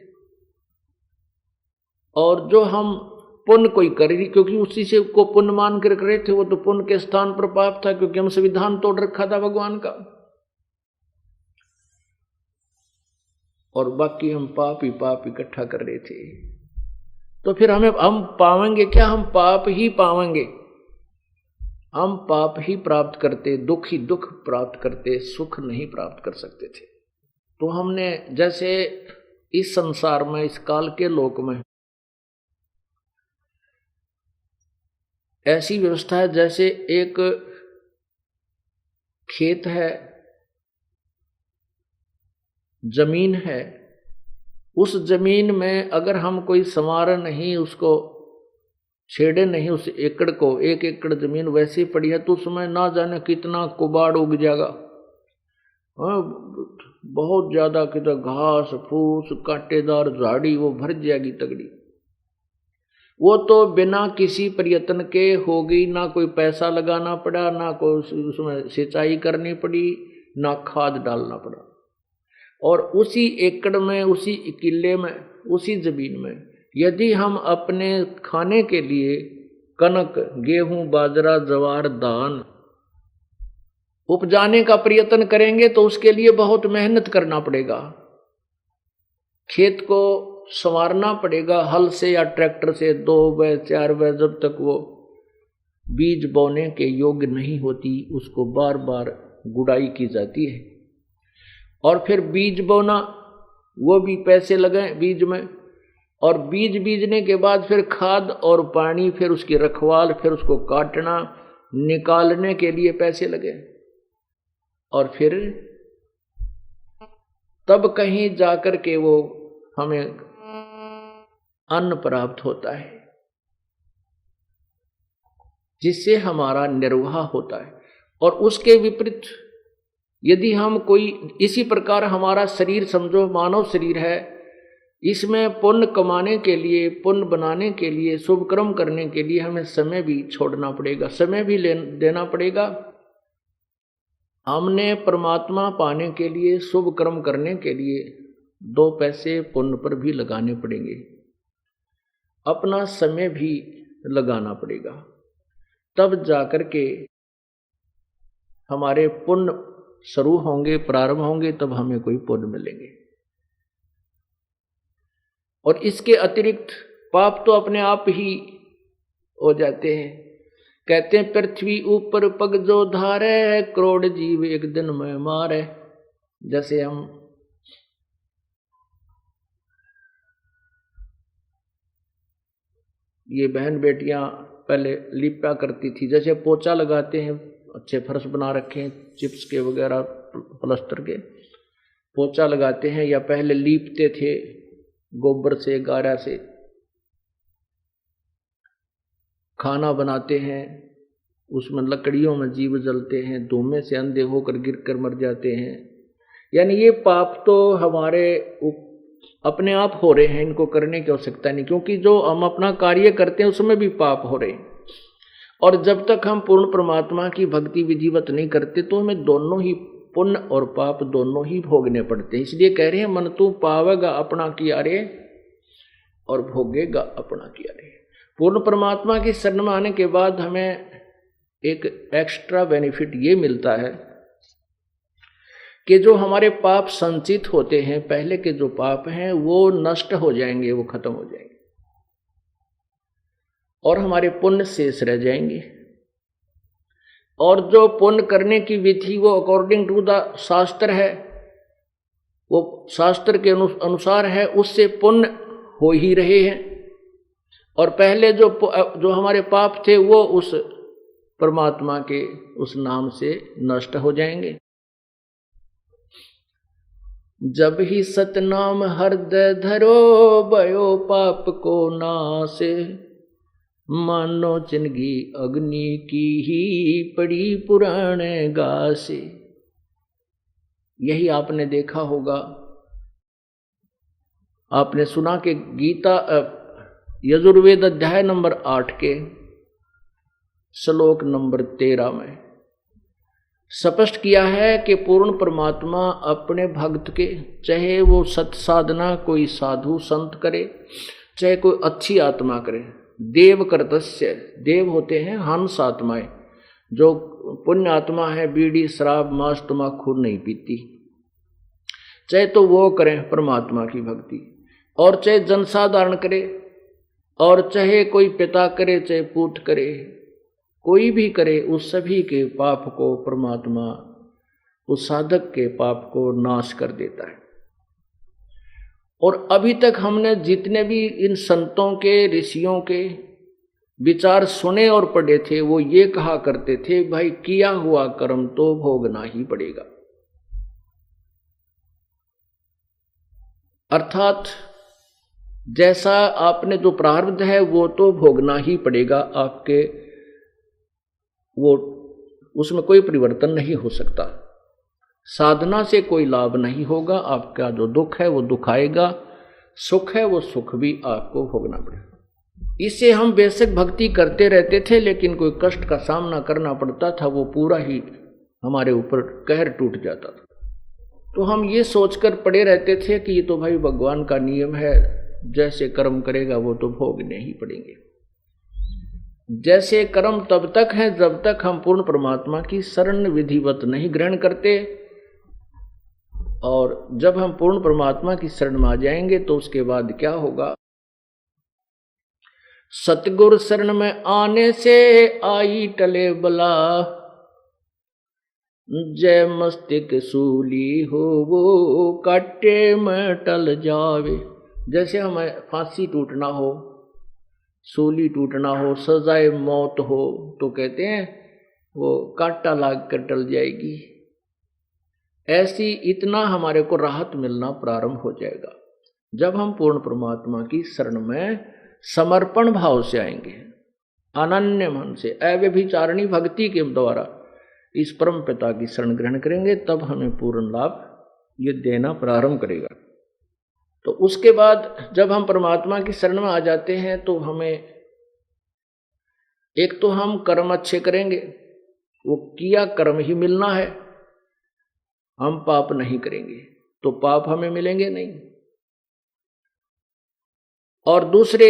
और जो हम पुण्य कोई करेगी, क्योंकि उसी से को पुण्य मान कर रहे थे, वो तो पुण्य के स्थान पर पाप था, क्योंकि हम संविधान तोड़ रखा था भगवान का, और बाकी हम पाप ही पाप इकट्ठा कर रहे थे। तो फिर हम पावेंगे क्या? हम पाप ही पावेंगे, हम पाप ही प्राप्त करते, दुख ही दुख प्राप्त करते, सुख नहीं प्राप्त कर सकते थे। तो हमने जैसे इस संसार में, इस काल के लोक में ऐसी व्यवस्था है जैसे एक खेत है, जमीन है, उस जमीन में अगर हम कोई संवार नहीं, उसको छेड़े नहीं, उस एकड़ को, 1 एकड़ जमीन वैसी पड़ी है, तो उसमें ना जाने कितना कुबाड़ उग जाएगा, बहुत ज्यादा कितना घास फूस कांटेदार झाड़ी वो भर जाएगी तगड़ी। वो तो बिना किसी प्रयत्न के हो गई, ना कोई पैसा लगाना पड़ा, ना कोई उसमें सिंचाई करनी पड़ी, ना खाद डालना पड़ा। और उसी एकड़ में, उसी किले में, उसी जमीन में यदि हम अपने खाने के लिए कनक, गेहूं, बाजरा, ज्वार, धान उपजाने का प्रयत्न करेंगे तो उसके लिए बहुत मेहनत करना पड़ेगा, खेत को संवारना पड़ेगा हल से या ट्रैक्टर से, 2 व 4 व, जब तक वो बीज बोने के योग्य नहीं होती, उसको बार बार गुड़ाई की जाती है। और फिर बीज बोना, वो भी पैसे लगे बीज में, और बीज बीजने के बाद फिर खाद और पानी, फिर उसकी रखवाल, फिर उसको काटना, निकालने के लिए पैसे लगे, और फिर तब कहीं जाकर के वो हमें अन्न प्राप्त होता है, जिससे हमारा निर्वाह होता है। और उसके विपरीत यदि हम कोई, इसी प्रकार हमारा शरीर समझो मानव शरीर है, इसमें पुण्य कमाने के लिए, पुण्य बनाने के लिए, शुभ कर्म करने के लिए हमें समय भी छोड़ना पड़ेगा, समय भी देना पड़ेगा। हमने परमात्मा पाने के लिए, शुभ कर्म करने के लिए 2 पैसे पुण्य पर भी लगाने पड़ेंगे, अपना समय भी लगाना पड़ेगा, तब जाकर के हमारे पुण्य शुरू होंगे, प्रारंभ होंगे, तब हमें कोई पुण्य मिलेंगे। और इसके अतिरिक्त पाप तो अपने आप ही हो जाते हैं। कहते हैं पृथ्वी ऊपर पग जो धारे, करोड़ जीव एक दिन में मारे। जैसे हम ये बहन बेटियां पहले लिपा करती थी, जैसे पोचा लगाते हैं, अच्छे फर्श बना रखे हैं चिप्स के वगैरह प्लास्टर के, पोचा लगाते हैं, या पहले लीपते थे गोबर से, गारा से, खाना बनाते हैं, उसमें लकड़ियों में जीव जलते हैं, धुएं से अंधे होकर गिरकर मर जाते हैं। यानी ये पाप तो हमारे अपने आप हो रहे हैं, इनको करने की आवश्यकता नहीं, क्योंकि जो हम अपना कार्य करते हैं उसमें भी पाप हो रहे हैं। और जब तक हम पूर्ण परमात्मा की भक्ति विधिवत नहीं करते तो हमें दोनों ही पुण्य और पाप दोनों ही भोगने पड़ते हैं। इसलिए कह रहे हैं मन तू पावेगा अपना किया रे, और भोगेगा अपना किया रे। पूर्ण परमात्मा की शरण में आने के बाद हमें एक एक्स्ट्रा बेनिफिट ये मिलता है कि जो हमारे पाप संचित होते हैं, पहले के जो पाप हैं वो नष्ट हो जाएंगे, वो खत्म हो जाएंगे, और हमारे पुण्य शेष रह जाएंगे। और जो पुण्य करने की विधि वो अकॉर्डिंग टू द शास्त्र है, वो शास्त्र के अनुसार है, उससे पुण्य हो ही रहे हैं। और पहले जो हमारे पाप थे वो उस परमात्मा के उस नाम से नष्ट हो जाएंगे। जब ही सतनाम हृदय धरो भयो पाप को नासे, मानो चिंगी अग्नि की ही पड़ी पुराने गासे। यही आपने देखा होगा, आपने सुना कि गीता यजुर्वेद अध्याय नंबर 8 के श्लोक नंबर 13 में स्पष्ट किया है कि पूर्ण परमात्मा अपने भक्त के, चाहे वो सत साधना कोई साधु संत करे, चाहे कोई अच्छी आत्मा करे, देव कर्तस्य, देव होते हैं हंस आत्माएं, जो पुण्य आत्मा है बीड़ी शराब मांस तम्बाकू नहीं पीती, चाहे तो वो करें परमात्मा की भक्ति, और चाहे जनसाधारण करे, और चाहे कोई पिता करे चाहे पूत करे, कोई भी करे, उस सभी के पाप को परमात्मा उस साधक के पाप को नाश कर देता है। और अभी तक हमने जितने भी इन संतों के ऋषियों के विचार सुने और पढ़े थे, वो ये कहा करते थे, भाई किया हुआ कर्म तो भोगना ही पड़ेगा। अर्थात जैसा आपने जो प्रारब्ध है वो तो भोगना ही पड़ेगा आपके, वो उसमें कोई परिवर्तन नहीं हो सकता। साधना से कोई लाभ नहीं होगा, आपका जो दुख है वो दुख आएगा, सुख है वो सुख भी आपको भोगना पड़ेगा। इससे हम बेशक भक्ति करते रहते थे, लेकिन कोई कष्ट का सामना करना पड़ता था, वो पूरा ही हमारे ऊपर कहर टूट जाता था। तो हम ये सोचकर पड़े रहते थे कि ये तो भाई भगवान का नियम है, जैसे कर्म करेगा वो तो भोगने ही पड़ेंगे। जैसे कर्म तब तक है जब तक हम पूर्ण परमात्मा की शरण विधिवत नहीं ग्रहण करते, और जब हम पूर्ण परमात्मा की शरण में आ जाएंगे तो उसके बाद क्या होगा? सतगुरु शरण में आने से आई टले बला, जय मस्तिष्क सूली हो वो काटे में टल जावे। जैसे हमें फांसी टूटना हो, सूली टूटना हो, सजाए मौत हो, तो कहते हैं वो कांटा लाग कर टल जाएगी। ऐसी इतना हमारे को राहत मिलना प्रारंभ हो जाएगा जब हम पूर्ण परमात्मा की शरण में समर्पण भाव से आएंगे, अनन्य मन से अव्यभिचारिणी भक्ति के द्वारा इस परम पिता की शरण ग्रहण करेंगे, तब हमें पूर्ण लाभ ये देना प्रारंभ करेगा। तो उसके बाद जब हम परमात्मा की शरण में आ जाते हैं तो हमें एक तो हम कर्म अच्छे करेंगे, वो किया कर्म ही मिलना है, हम पाप नहीं करेंगे तो पाप हमें मिलेंगे नहीं। और दूसरे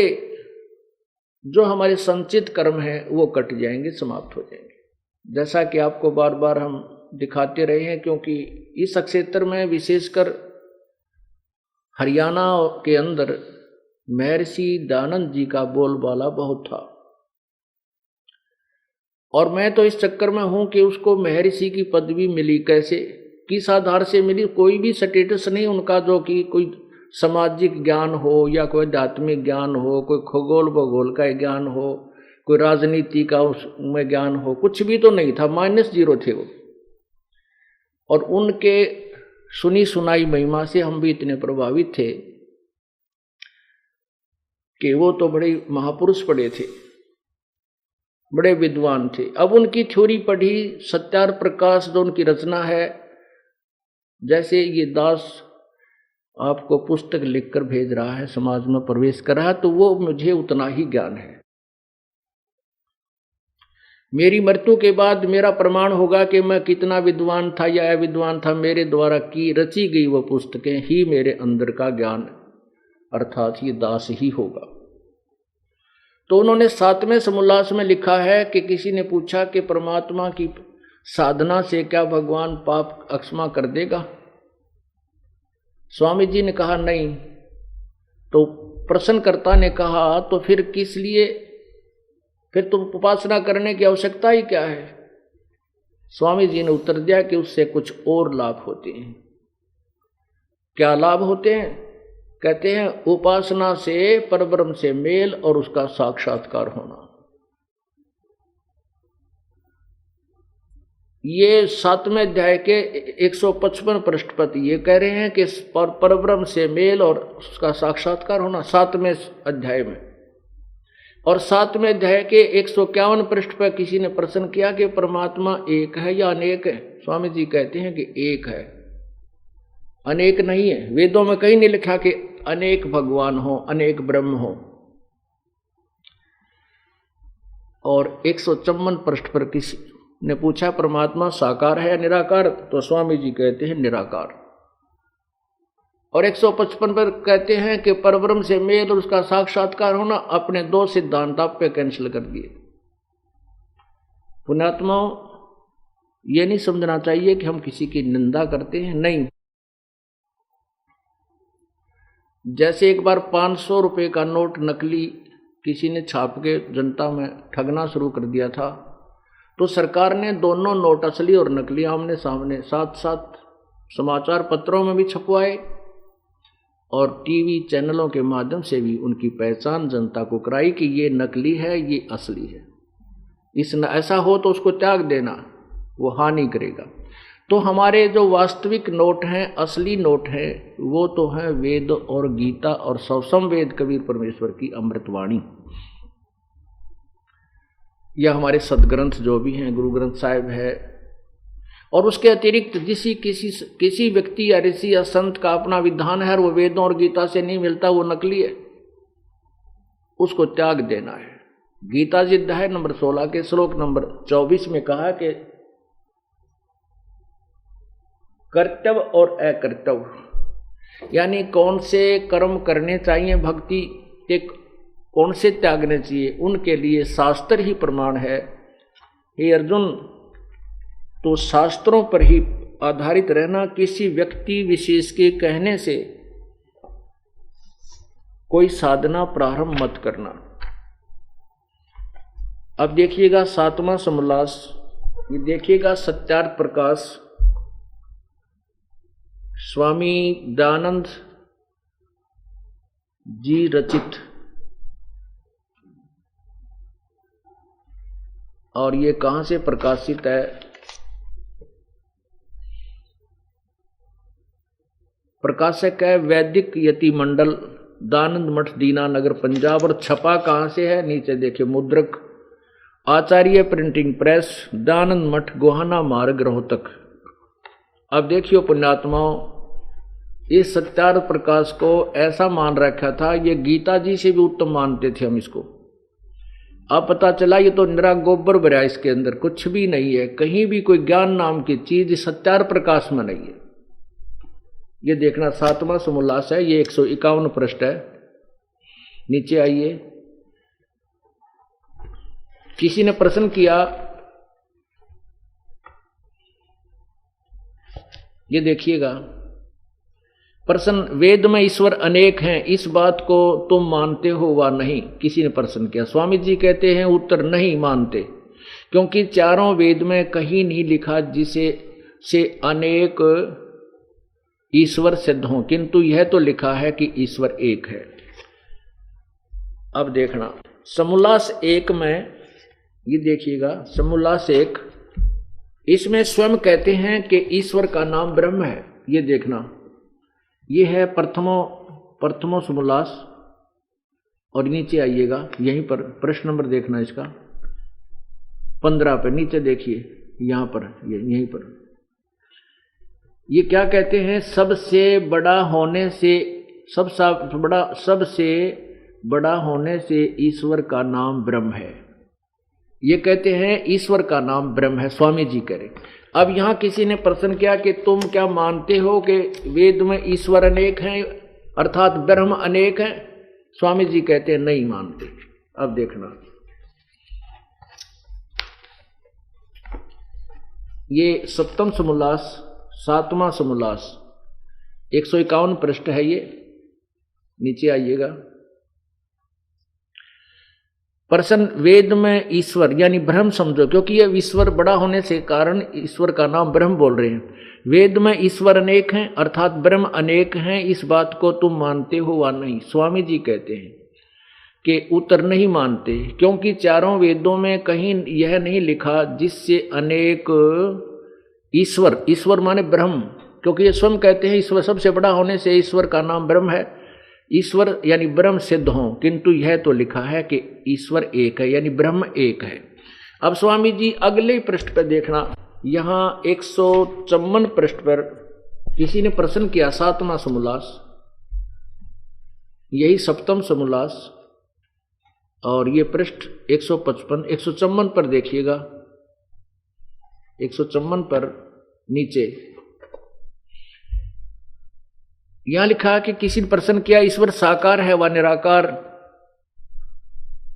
जो हमारे संचित कर्म हैं वो कट जाएंगे, समाप्त हो जाएंगे। जैसा कि आपको बार बार हम दिखाते रहे हैं, क्योंकि इस क्षेत्र में विशेषकर हरियाणा के अंदर महर्षि दयानंद जी का बोलबाला बहुत था, और मैं तो इस चक्कर में हूं कि उसको महर्षि की पदवी मिली कैसे, किस आधार से मिली। कोई भी स्टेटस नहीं उनका जो कि कोई सामाजिक ज्ञान हो या कोई आध्यात्मिक ज्ञान हो, कोई खगोल भूगोल का ज्ञान हो, कोई राजनीति का उसमें ज्ञान हो, कुछ भी तो नहीं था, -0 थे वो। और उनके सुनी सुनाई महिमा से हम भी इतने प्रभावित थे कि वो तो बड़े महापुरुष पढ़े थे, बड़े विद्वान थे। अब उनकी थ्योरी पढ़ी, सत्यार प्रकाश जो उनकी रचना है, जैसे ये दास आपको पुस्तक लिखकर भेज रहा है, समाज में प्रवेश कर रहा है, तो वो मुझे उतना ही ज्ञान है। मेरी मृत्यु के बाद मेरा प्रमाण होगा कि मैं कितना विद्वान था या अविद्वान था, मेरे द्वारा की रची गई वो पुस्तकें ही मेरे अंदर का ज्ञान अर्थात ये दास ही होगा। तो उन्होंने 7वें समोल्लास में लिखा है कि किसी ने पूछा कि परमात्मा की साधना से क्या भगवान पाप अक्षमा कर देगा? स्वामी जी ने कहा नहीं। तो प्रश्नकर्ता ने कहा तो फिर किस लिए, फिर तो उपासना करने की आवश्यकता ही क्या है? स्वामी जी ने उत्तर दिया कि उससे कुछ और लाभ होते हैं। क्या लाभ होते हैं? कहते हैं उपासना से परब्रह्म से मेल और उसका साक्षात्कार होना। ये 7वें अध्याय के 155 पृष्ठ पर ये कह रहे हैं कि परब्रह्म से मेल और उसका साक्षात्कार होना 7वें अध्याय में। और 7वें अध्याय के 151 पृष्ठ पर किसी ने प्रश्न किया कि परमात्मा एक है या अनेक है? स्वामी जी कहते हैं कि एक है, अनेक नहीं है। वेदों में कहीं नहीं लिखा कि अनेक भगवान हो, अनेक ब्रह्म हो। और 154 पृष्ठ पर किसी ने पूछा परमात्मा साकार है या निराकार? तो स्वामी जी कहते हैं निराकार। और 155 पर कहते हैं कि परब्रह्म से मेल और उसका साक्षात्कार होना। अपने 2 सिद्धांत आप पे कैंसिल कर दिए। पुण्यात्माओं, ये नहीं समझना चाहिए कि हम किसी की निंदा करते हैं, नहीं। जैसे एक बार 500 रुपए का नोट नकली किसी ने छाप के जनता में ठगना शुरू कर दिया था, तो सरकार ने दोनों नोट असली और नकली आमने सामने साथ साथ समाचार पत्रों में भी छपवाए और टीवी चैनलों के माध्यम से भी उनकी पहचान जनता को कराई कि ये नकली है, ये असली है। ऐसा हो तो उसको त्याग देना, वो हानि करेगा। तो हमारे जो वास्तविक नोट हैं, असली नोट हैं, वो तो हैं वेद और गीता और सवसम वेद कबीर परमेश्वर की अमृतवाणी। या हमारे सदग्रंथ जो भी हैं, गुरु ग्रंथ साहिब है। और उसके अतिरिक्त किसी व्यक्ति या ऋषि या संत का अपना विधान है और वो वेदों और गीता से नहीं मिलता, वो नकली है, उसको त्याग देना है। गीता जी अध्याय नंबर 16 के श्लोक नंबर 24 में कहा कि कर्तव्य और अकर्तव्य, यानी कौन से कर्म करने चाहिए भक्ति के, कौन से त्यागने चाहिए, उनके लिए शास्त्र ही प्रमाण है। हे अर्जुन, तो शास्त्रों पर ही आधारित रहना, किसी व्यक्ति विशेष के कहने से कोई साधना प्रारंभ मत करना। अब देखिएगा 7वां समोल्लास, ये देखिएगा सत्यार्थ प्रकाश स्वामी दयानंद जी रचित, और ये कहां से प्रकाशित है? प्रकाशक है वैदिक यति मंडल, दानंद मठ, दीनानगर, पंजाब। और छपा कहां से है? नीचे देखिए, मुद्रक आचार्य प्रिंटिंग प्रेस, दानंद मठ, गोहाना मार्ग, रोहतक। अब देखियो पुण्यात्माओं, इस सत्यार्थ प्रकाश को ऐसा मान रखा था, ये गीता जी से भी उत्तम मानते थे हम इसको। अब पता चला ये तो निरा गोबर भरा, इसके अंदर कुछ भी नहीं है, कहीं भी कोई ज्ञान नाम की चीज सत्यार्थ प्रकाश में नहीं है। ये देखना 7वां समोल्लास है, ये 151 पृष्ठ है। नीचे आइए, किसी ने प्रश्न किया, ये देखिएगा प्रश्न, वेद में ईश्वर अनेक हैं, इस बात को तुम मानते हो वा नहीं? किसी ने प्रश्न किया। स्वामी जी कहते हैं उत्तर, नहीं मानते, क्योंकि चारों वेद में कहीं नहीं लिखा जिसे से अनेक ईश्वर सिद्ध हों, किंतु यह तो लिखा है कि ईश्वर एक है। अब देखना समोल्लास 1 में, ये देखिएगा समोल्लास 1, इसमें स्वयं कहते हैं कि ईश्वर का नाम ब्रह्म है। ये देखना, ये है प्रथमो समोल्लास। और नीचे आइएगा, यहीं पर प्रश्न नंबर देखना इसका 15 पे, नीचे देखिए, यहां पर, यहीं पर ये क्या कहते हैं? सबसे बड़ा होने से, सबसे बड़ा होने से ईश्वर का नाम ब्रह्म है। ये कहते हैं ईश्वर का नाम ब्रह्म है, स्वामी जी कह रहे। अब यहां किसी ने प्रश्न किया कि तुम क्या मानते हो कि वेद में ईश्वर अनेक हैं, अर्थात ब्रह्म अनेक हैं? स्वामी जी कहते हैं नहीं मानते। अब देखना, ये 7वां समोल्लास, 7वां समोल्लास, 151 पृष्ठ है ये। नीचे आइएगा, प्रश्न वेद में ईश्वर यानी ब्रह्म समझो, क्योंकि यह ईश्वर बड़ा होने से कारण ईश्वर का नाम ब्रह्म बोल रहे हैं। वेद में ईश्वर अनेक हैं अर्थात ब्रह्म अनेक हैं, इस बात को तुम मानते हो वा नहीं? स्वामी जी कहते हैं कि उत्तर नहीं मानते, क्योंकि चारों वेदों में कहीं यह नहीं लिखा जिससे अनेक ईश्वर, ईश्वर माने ब्रह्म, क्योंकि ये स्वयं कहते हैं ईश्वर सबसे बड़ा होने से ईश्वर का नाम ब्रह्म है, ईश्वर यानी ब्रह्म सिद्ध हो, किंतु यह तो लिखा है कि ईश्वर एक है यानी ब्रह्म एक है। अब स्वामी जी अगले पृष्ठ पर देखना, यहाँ 154 पृष्ठ पर किसी ने प्रश्न किया, 7वां समोल्लास, यही सप्तम समोल्लास, और ये पृष्ठ 155 154 पर देखिएगा, 154 पर नीचे यहां लिखा कि किसी ने प्रश्न किया ईश्वर साकार है व निराकार?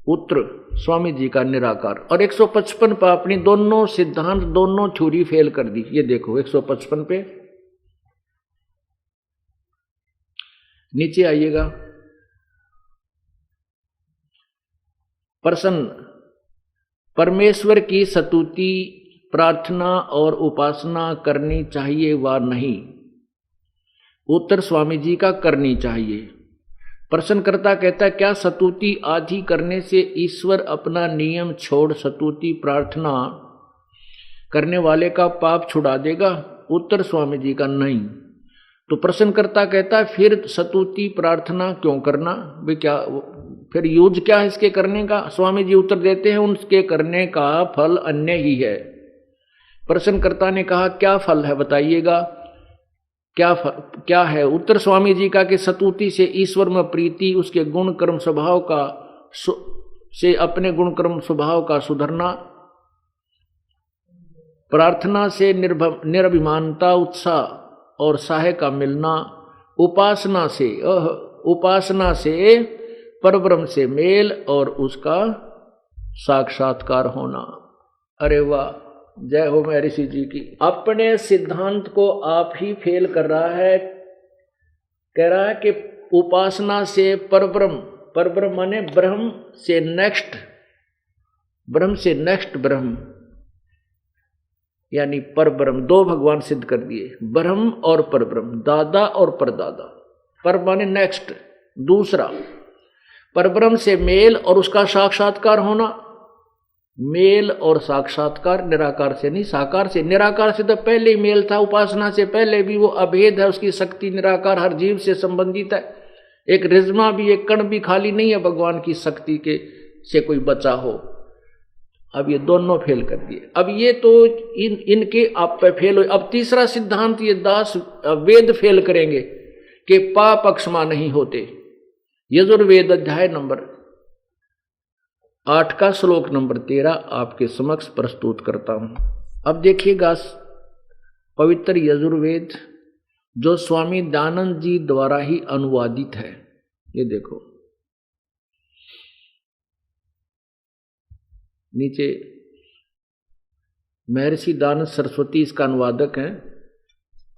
उत्तर स्वामी जी का निराकार। और 155 पर अपनी दोनों सिद्धांत दोनों थ्योरी फेल कर दी। ये देखो 155 पे नीचे आइएगा, प्रश्न, परमेश्वर की स्तुति प्रार्थना और उपासना करनी चाहिए व नहीं? उत्तर स्वामी जी का करनी चाहिए। प्रश्नकर्ता कहता है क्या स्तुति आदि करने से ईश्वर अपना नियम छोड़ स्तुति प्रार्थना करने वाले का पाप छुड़ा देगा? उत्तर स्वामी जी का नहीं। तो प्रश्नकर्ता कहता है फिर स्तुति प्रार्थना क्यों करना, वे क्या फिर यूज क्या है इसके करने का? स्वामी जी उत्तर देते हैं उनके करने का फल अन्य ही है। प्रश्नकर्ता ने कहा क्या फल है बताइएगा, क्या है? उत्तर स्वामी जी का कि स्तुति से ईश्वर में प्रीति, उसके गुण कर्म स्वभाव का से अपने गुण कर्म स्वभाव का सुधरना, प्रार्थना से निरभिमानता उत्साह और सहाय का मिलना, उपासना से परब्रह्म से मेल और उसका साक्षात्कार होना। अरे वाह, जय हो महर्षि जी की। अपने सिद्धांत को आप ही फेल कर रहा है, कह रहा है कि उपासना से परब्रह्म, परब्रह्म माने ब्रह्म से नेक्स्ट, ब्रह्म से नेक्स्ट ब्रह्म यानी परब्रह्म, दो भगवान सिद्ध कर दिए, ब्रह्म और परब्रह्म, दादा और परदादा। पर माने नेक्स्ट, दूसरा परब्रह्म से मेल और उसका साक्षात्कार होना। मेल और साक्षात्कार निराकार से नहीं, साकार से। निराकार से तो पहले ही मेल था, उपासना से पहले भी वो अभेद है, उसकी शक्ति निराकार हर जीव से संबंधित है। एक रिज्मा भी, एक कण भी खाली नहीं है भगवान की शक्ति के से कोई बचा हो। अब ये दोनों फेल कर दिए। अब ये तो इनके आप पे फेल हो। अब तीसरा सिद्धांत ये दास वेद फेल करेंगे कि पाप अक्षमा नहीं होते। यजुर्वेद अध्याय नंबर 8 का श्लोक नंबर 13 आपके समक्ष प्रस्तुत करता हूं। अब देखिएगा पवित्र यजुर्वेद जो स्वामी दयानंद जी द्वारा ही अनुवादित है। ये देखो नीचे महर्षि दयानंद सरस्वती इसका अनुवादक हैं,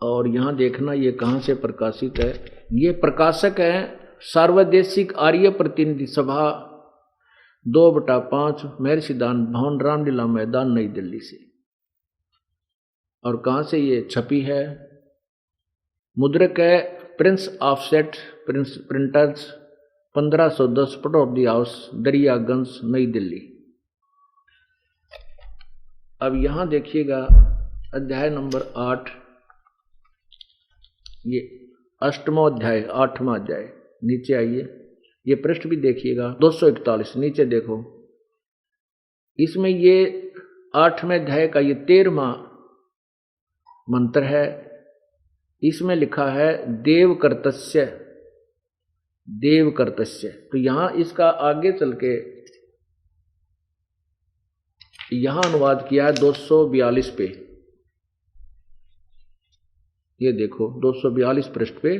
और यहां देखना ये कहां से प्रकाशित है। ये प्रकाशक है सार्वदेशिक आर्य प्रतिनिधि सभा 2/5 महर्षि दयानंद भवन, रामलीला मैदान, नई दिल्ली से। और कहां से ये छपी है? मुद्रक है Prince offset printers 1510 Pataudi house, Daryaganj, नई दिल्ली। अब यहां देखिएगा अध्याय नंबर 8, ये 8वां अध्याय, 8वां अध्याय। नीचे आइए, ये पृष्ठ भी देखिएगा 241, नीचे देखो। इसमें ये 8वें अध्याय का ये 13वां मंत्र है। इसमें लिखा है देव कर्तस्य, देव कर्तस्य। तो यहां इसका आगे चल के यहां अनुवाद किया है 242 पे। ये देखो 242 पृष्ठ पे।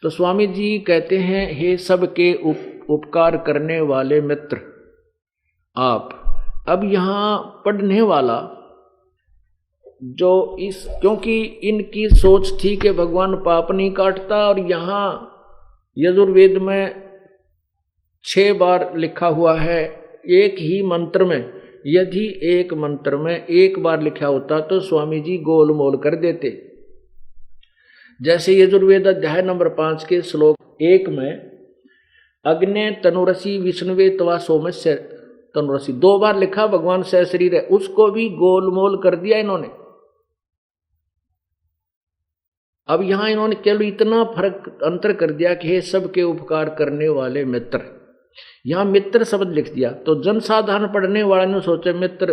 तो स्वामी जी कहते हैं हे सबके उपकार करने वाले मित्र आप। अब यहां पढ़ने वाला जो इस, क्योंकि इनकी सोच थी कि भगवान पाप नहीं काटता, और यहां यजुर्वेद में 6 बार लिखा हुआ है एक ही मंत्र में, यदि एक मंत्र में एक बार लिखा होता तो स्वामी जी गोल मोल कर देते। जैसे यजुर्वेद अध्याय नंबर 5 के श्लोक 1 में अग्ने तनुरसी विष्णुवे तवा सोमस्य तनुरसी 2 बार लिखा, भगवान सहशरीर है, उसको भी गोल मोल कर दिया इन्होंने। अब यहां इन्होंने केवल इतना फर्क अंतर कर दिया कि हे सबके उपकार करने वाले मित्र, यहां मित्र शब्द लिख दिया। तो जनसाधारण पढ़ने वाले ने सोचे मित्र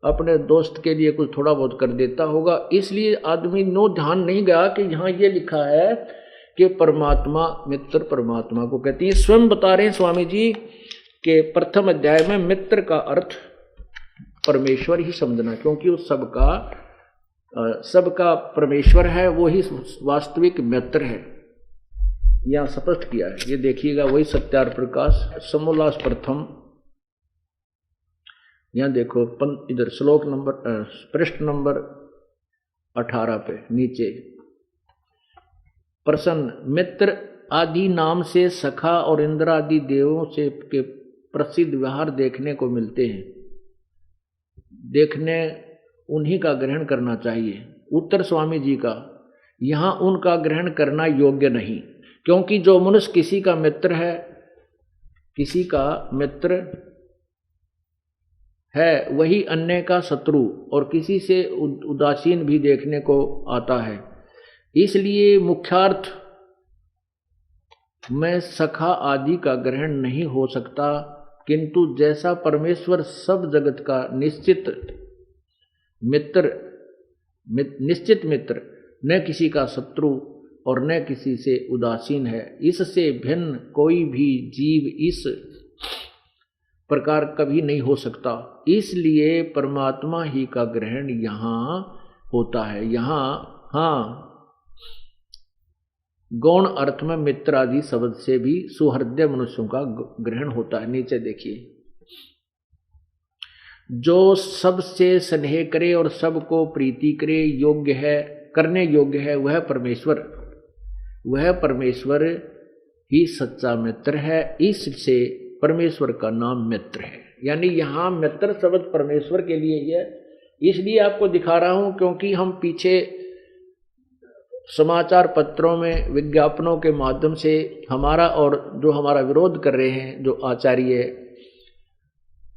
अपने दोस्त के लिए कुछ थोड़ा बहुत कर देता होगा, इसलिए आदमी नो ध्यान नहीं गया कि यहां ये लिखा है कि परमात्मा, मित्र परमात्मा को कहती है। स्वयं बता रहे हैं स्वामी जी के प्रथम अध्याय में मित्र का अर्थ परमेश्वर ही समझना, क्योंकि उस सबका परमेश्वर है, वो ही वास्तविक मित्र है, यहां स्पष्ट किया है। ये देखिएगा वही सत्यार प्रकाश समोल्लास प्रथम, यहां देखो इधर श्लोक नंबर पृष्ठ नंबर 18 पे नीचे, प्रसन्न मित्र आदि नाम से सखा और इंद्र आदि देवों से के प्रसिद्ध व्यवहार देखने को मिलते हैं, देखने उन्हीं का ग्रहण करना चाहिए। उत्तर स्वामी जी का, यहां उनका ग्रहण करना योग्य नहीं, क्योंकि जो मनुष्य किसी का मित्र है, किसी का मित्र है, वही अन्य का शत्रु और किसी से उदासीन भी देखने को आता है। इसलिए मुख्यार्थ में सखा आदि का ग्रहण नहीं हो सकता, किंतु जैसा परमेश्वर सब जगत का निश्चित मित्र, न किसी का शत्रु और न किसी से उदासीन है, इससे भिन्न कोई भी जीव इस प्रकार कभी नहीं हो सकता। इसलिए परमात्मा ही का ग्रहण यहाँ होता है। यहाँ हाँ गौण अर्थ में मित्र आदि शब्द से भी सुहृदय मनुष्यों का ग्रहण होता है। नीचे देखिए, जो सबसे स्नेह करे और सबको प्रीति करे योग्य है, करने योग्य है, वह परमेश्वर ही सच्चा मित्र है। इससे परमेश्वर का नाम मित्र है। यानी यहाँ मित्र शब्द परमेश्वर के लिए ही है। इसलिए आपको दिखा रहा हूं क्योंकि हम पीछे समाचार पत्रों में विज्ञापनों के माध्यम से हमारा और जो हमारा विरोध कर रहे हैं जो आचार्य,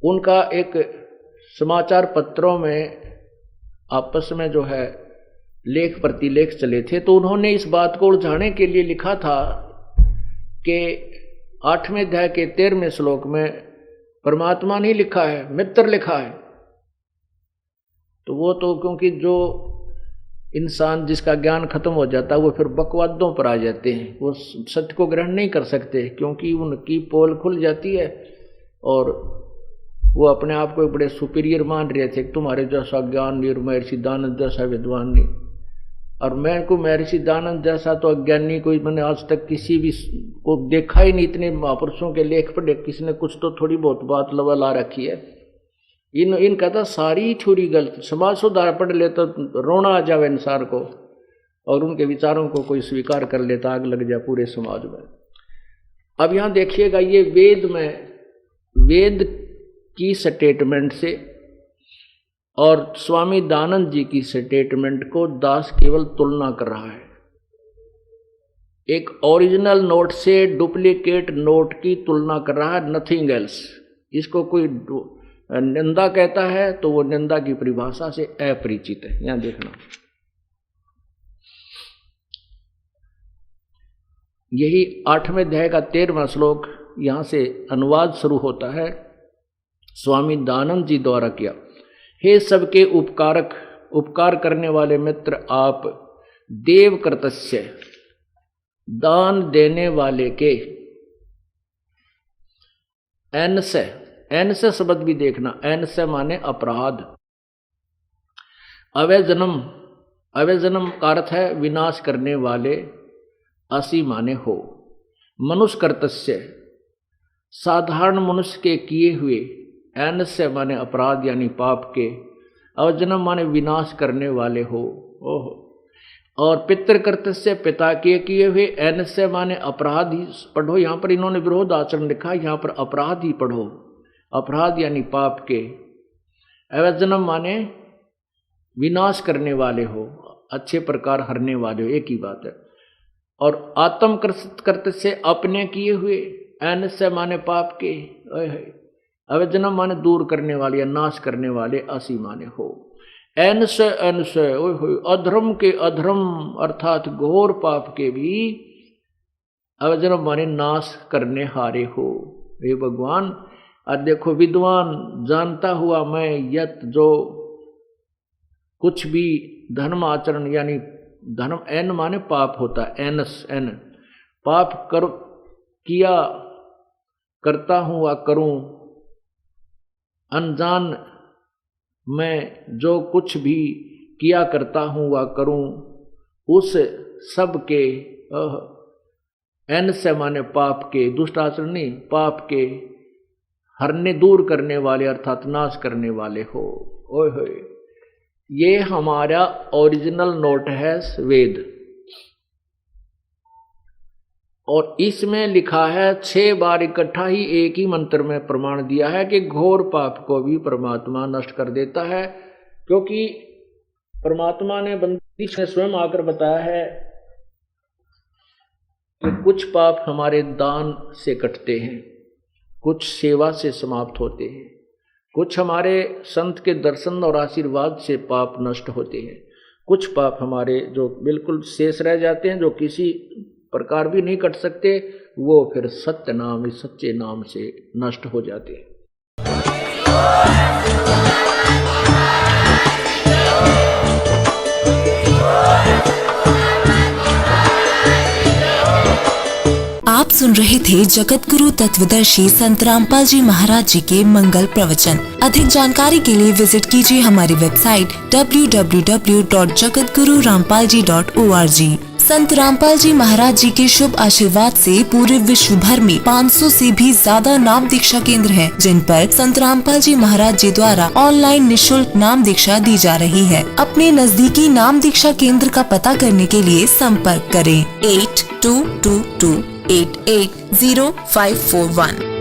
उनका एक समाचार पत्रों में आपस में जो है लेख प्रतिलेख चले थे, तो उन्होंने इस बात को उलझाने के लिए लिखा था कि 8वें अध्याय के 13वें श्लोक में परमात्मा नहीं लिखा है, मित्र लिखा है। तो वो तो क्योंकि जो इंसान जिसका ज्ञान खत्म हो जाता है वो फिर बकवादों पर आ जाते हैं, वो सत्य को ग्रहण नहीं कर सकते क्योंकि उनकी पोल खुल जाती है और वो अपने आप को बड़े सुपीरियर मान रहे थे। तुम्हारे जैसा ज्ञान नहीं, महर्षि दानंद जैसा विद्वान नहीं, और मैं को महर्षि दानंद जैसा तो अज्ञानी कोई मैंने आज तक किसी भी को देखा ही नहीं। इतने महापुरुषों के लेख पढ़े, किसी ने कुछ तो थोड़ी बहुत बात लवा ला रखी है। इनका तो सारी थोड़ी गलत, समाज सुधार पढ़ ले तो रोना आ जावे इंसान को, और उनके विचारों को कोई स्वीकार कर लेता आग लग जाए पूरे समाज में। अब यहाँ देखिएगा, ये वेद की स्टेटमेंट से और स्वामी दानंद जी की स्टेटमेंट को दास केवल तुलना कर रहा है। एक ओरिजिनल नोट से डुप्लीकेट नोट की तुलना कर रहा है, नथिंग एल्स। इसको कोई निंदा कहता है तो वो निंदा की परिभाषा से अपरिचित है। यहां देखना, यही 8वें अध्याय का 13वां श्लोक, यहां से अनुवाद शुरू होता है स्वामी दानंद जी द्वारा किया। हे सबके उपकार करने वाले मित्र, आप देव कर्तस्य, दान देने वाले के, एन से शब्द भी देखना, एन से माने अपराध, अवय जन्म का अर्थ है विनाश करने वाले, असी माने हो, मनुष्य कर्तस्य, साधारण मनुष्य के किए हुए, एन से माने अपराध यानी पाप के, अवजन्म माने विनाश करने वाले हो। ओहो, और पितृकृत्य पिता के किए हुए, एन से माने अपराध ही पढ़ो। यहाँ पर इन्होंने विरोध आचरण लिखा, यहाँ पर अपराध ही पढ़ो। अपराध यानी पाप के, अवजनम माने विनाश करने वाले हो, अच्छे प्रकार हरने वाले हो, एक ही बात है। और आत्म कृत से अपने किए हुए, एन से माने पाप के, अवजनम माने दूर करने वाले या नाश करने वाले, असी माने हो। एन से अधर्म के, अधर्म अर्थात घोर पाप के भी अवजनम माने नाश करने हारे हो। हे भगवान, अब देखो विद्वान जानता हुआ मैं यत जो कुछ भी धर्म आचरण यानी धर्म, एन माने पाप होता है, एनस एन, पाप कर किया करता हूं वा करूं, अनजान मैं जो कुछ भी किया करता हूं वा करूं, उस सब के, एन से माने पाप के, दुष्ट आचरण नहीं, पाप के हरने दूर करने वाले अर्थात नाश करने वाले हो। ओए होए, ये हमारा ओरिजिनल नोट है वेद, और इसमें लिखा है 6 बार इकट्ठा ही एक ही मंत्र में प्रमाण दिया है कि घोर पाप को भी परमात्मा नष्ट कर देता है। क्योंकि परमात्मा ने बंदी से स्वयं आकर बताया है कि कुछ पाप हमारे दान से कटते हैं, कुछ सेवा से समाप्त होते हैं, कुछ हमारे संत के दर्शन और आशीर्वाद से पाप नष्ट होते हैं, कुछ पाप हमारे जो बिल्कुल शेष रह जाते हैं, जो किसी प्रकार भी नहीं कट सकते, वो फिर सत्य नाम, सच्चे नाम से नष्ट हो जाते हैं। आप सुन रहे थे जगत गुरु तत्वदर्शी संत रामपाल जी महाराज जी के मंगल प्रवचन। अधिक जानकारी के लिए विजिट कीजिए हमारी वेबसाइट www.jagatgururampalji.org। संत रामपाल जी महाराज जी के शुभ आशीर्वाद से पूरे विश्व भर में 500 से भी ज्यादा नाम दीक्षा केंद्र हैं, जिन पर संत रामपाल जी महाराज जी द्वारा ऑनलाइन निःशुल्क नाम दीक्षा दी जा रही है। अपने नजदीकी नाम दीक्षा केंद्र का पता करने के लिए संपर्क करें 8222880541।